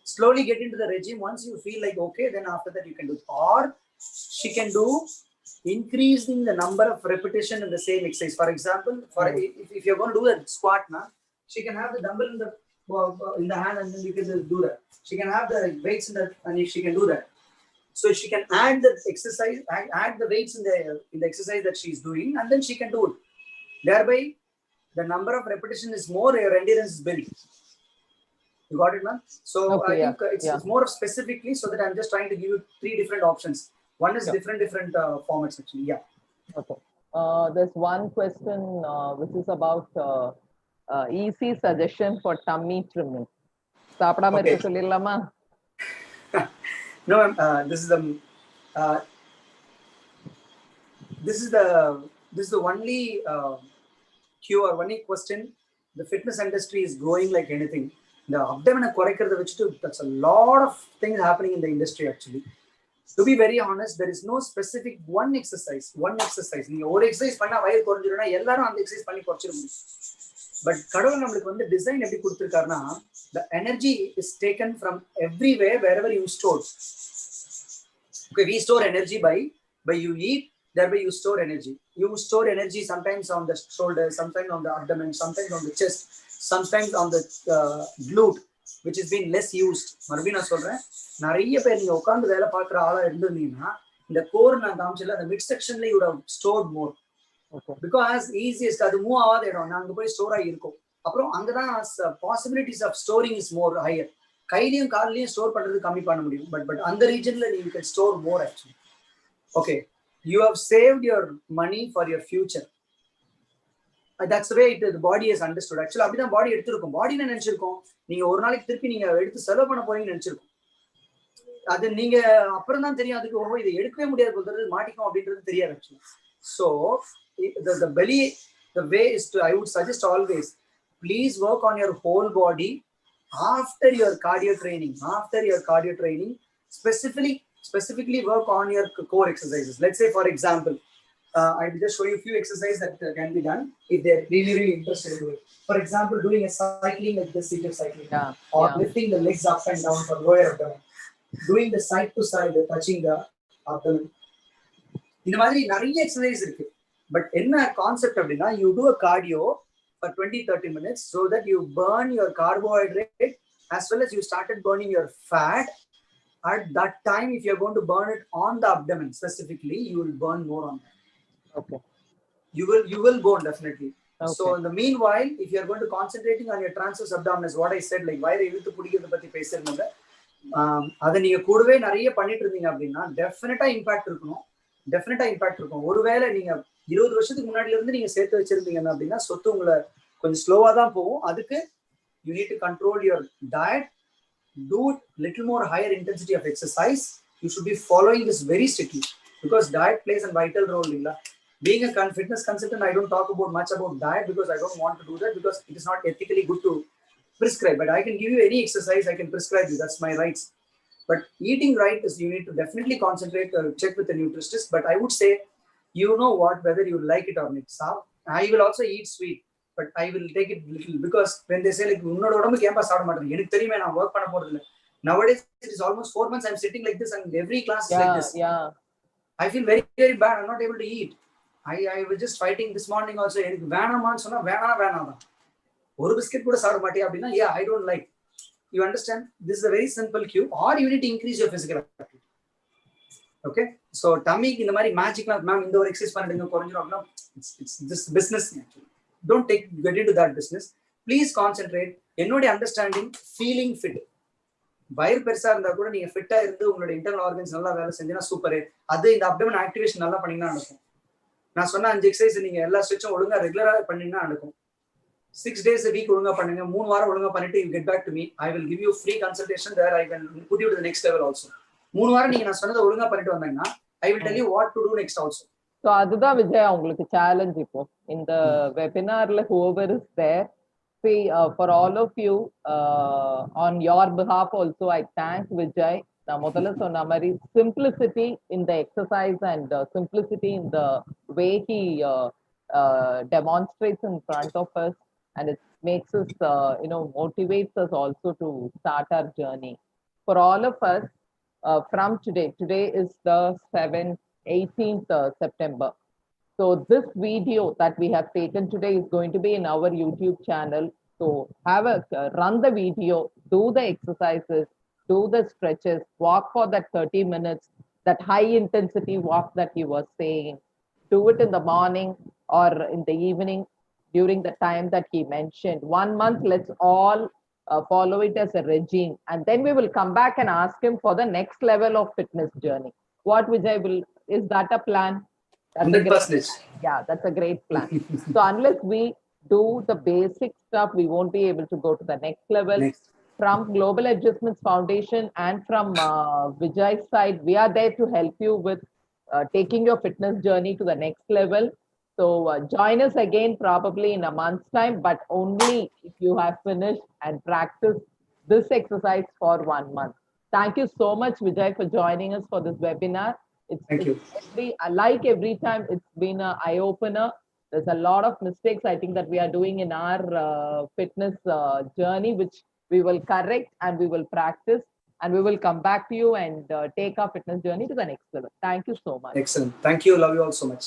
Slowly get into the regime. Once you feel like okay, then after that you can do. Or she can do increasing the number of repetition in the same exercise. For example, if you're going to do a squat now, she can have the dumbbell in the hand, and then you can just do that. She can have the weights in the, and she can do that. So she can add the exercise, add the weights in the exercise that she's doing, and then she can do it. Thereby, the number of repetition is more, your endurance is built. You got it, ma'am? So Okay, I think it's more of specifically, so that I'm just trying to give you 3 different options. One is different formats, actually. Yeah. Okay. There's one question which is about easy suggestion for tummy trimming. சாப்பிடாம இருக்க சொல்லிடலாமா? No, this is the only cue or only question. The fitness industry is growing like anything. The abdomen kurakkiradha vechitu, that's a lot of things happening in the industry, actually. To be very honest, there is no specific one exercise. நீங்க ஒரு exercise பண்ணா வயிறு குறைஞ்சிரும்னா எல்லாரும் அந்த exercise பண்ணி குறைச்சிட முடியும். But கடவுள் நம்மளுக்கு வந்து டிசைன் எப்படி கொடுத்திருக்காருன்னா, the energy is taken from everywhere, wherever you store. Okay, we store energy by you eat, thereby you store energy. You store energy sometimes on the shoulder, sometimes on the abdomen, sometimes on the chest, sometimes on the glute, which has been less used. மறுபடியும் நான் சொல்றேன், நிறைய பேர் நீங்க உட்கார்ந்து வேலை பார்க்குற ஆளா இருந்திருந்தீங்கன்னா, இந்த கோர் நான் காமிச்சல, அந்த மிட் செக்ஷன்ல you would have stored more. Because easiest அது மூவ் ஆகாத இடம், அங்க போய் ஸ்டோர் ஆகி இருக்கும். அப்புறம் அங்கதான் possibilities of storing is more higher. கையிலையும் காலையும் ஸ்டோர் பண்றது கம்மி பண்ண முடியும். பட் அந்த ரீஜன்ல you can store more, actually. Okay, you have saved your money for your future. That's the way the body has understood. Actually, அப்படிதான் பாடி எடுத்திருக்கும். பாடி என்ன நினைச்சிருக்கோம், நீங்க ஒரு நாளைக்கு திருப்பி நீங்க எடுத்து செலவு பண்ண போறீங்கன்னு நினைச்சிருக்கோம். அது நீங்க அப்புறம் தான் தெரியும், அதுக்கு இதை எடுக்கவே முடியாது போகிறது, மாட்டிக்கும் அப்படின்றது தெரியாது. Actually, so the belly, the way is to, I would suggest always, please work on your whole body after your cardio training. Specifically work on your core exercises. Let's say, for example, I will just show you a few exercises that can be done if they're really interested in it. For example, doing a cycling like this, seated cycling, or lifting the legs up and down for lower abdomen, doing the side to side, touching the abdomen. இந்த மாதிரி நிறைய exercise இருக்கு. But என்ன concept அப்படின்னா, you do a cardio for 20-30 minutes so that you burn your carbohydrate as well as you started burning your fat. At that time, if you're going to burn it on the abdomen specifically, you will burn more on that. Okay. You will burn, definitely. Okay. So in the meanwhile, if you're going to concentrating on your transverse abdominis, what I said, like why இழுத்து பிடிக்கிறது பத்தி பேசுறதுனால, அதை நீங்க கூடவே நிறைய பண்ணிட்டு இருந்தீங்க அப்படின்னா டெஃபினட்டா இம்பாக்ட் இருக்கும். ஒருவேளை நீங்க 20 வருஷத்துக்கு முன்னாடில இருந்து நீங்க சேர்த்து வச்சிருந்தீங்கன்னா அப்படின்னா சொத்து உங்களை கொஞ்சம் ஸ்லோவா தான் போகும். அதுக்கு you need to control your diet, do little more higher intensity of exercise. You should be following this very strictly because diet plays a vital role. Being a fitness consultant, I don't talk about much about diet because I don't want to do that because it is not ethically good to prescribe. But I can give you any exercise, I can prescribe you. That's my rights. But eating right is you need to definitely concentrate or check with the nutritionist. But I would say, you know what, whether you like it or not. I will also eat sweet, but I will take it little because when they say like உன்னோட உடம்பு CAMPA சாப்பிட மாட்டேன் எனக்கு தெரியுமே நான் work பண்ண போறது இல்லை. Nowadays it is almost 4 months I'm sitting like this and every class is like this. I feel very very bad. I'm not able to eat. I was just fighting this morning also. எனக்கு வேணாமான்னு சொன்னா வேணாம் தான். ஒரு biscuit கூட சாப்பிட மாட்டியா அப்படின்னா I don't like. You understand? This is a very simple cue. Or you need to increase your physical activity. Okay? So tummy in the mari magic ma'am in the exercise பண்ணீங்க குறஞ்சிரும் அப்படினா it's this business actually. Don't get into that business. Please concentrate. என்னோட understanding feeling fit. வயிறு பெருசா இருந்தா கூட நீங்க ஃபிட்டா இருந்து உங்களோட இன்டர்னல் ஆர்கன்ஸ் நல்லா வேலை செஞ்சீங்கன்னா சூப்பர். அது இந்த அப்டமன் ஆக்டிவேஷன் நல்லா பண்ணீங்கன்னா நடக்கும். நான் சொன்ன 5 எக்ஸசைஸ் நீங்க எல்லா ஸ்ட்ரெச்சும் ஒழுங்கா ரெகுலரா பண்ணீங்கன்னா நடக்கும். 6 days a week ஒழுங்கா பண்ணுங்க. 3 வாரம் ஒழுங்கா பண்ணிட்டு you get back to me. I will give you free consultation there. I can put you to the next level also. 3 வாரம் நீங்க நான் சொன்னதை ஒழுங்கா பண்ணிட்டு வந்தீங்கன்னா I will tell you what to do next also. So அதுதான் விஜய் உங்களுக்கு challenge இப்போ இந்த வெபினார்ல whoever is there. See, for all of you, on your behalf also, I thank Vijay. நான் முதல்ல சொன்ன மாதிரி simplicity in the exercise and simplicity in the way he demonstrates in front of us, and it makes us, motivates us also to start our journey. For all of us, from today is the 18th September. So this video that we have taken today is going to be in our YouTube channel. So run the video, do the exercises, do the stretches, walk for that 30 minutes, that high intensity walk that you were saying. Do it in the morning or in the evening during the time that he mentioned. 1 month, let's all follow it as a regime. And then we will come back and ask him for the next level of fitness journey. What Vijay is that a plan? 100%. Yeah, that's a great plan. So unless we do the basic stuff, we won't be able to go to the next level. From Global Adjustments Foundation and from Vijay's side, we are there to help you with taking your fitness journey to the next level. So join us again probably in a month's time, but only if you have finished and practiced this exercise for 1 month. Thank you so much, Vijay, for joining us for this webinar. Thank you. Like every time, it's been an eye-opener. There's a lot of mistakes I think that we are doing in our fitness journey, which we will correct and we will practice and we will come back to you and take our fitness journey to the next level. Thank you so much. Excellent. Thank you. Love you all so much.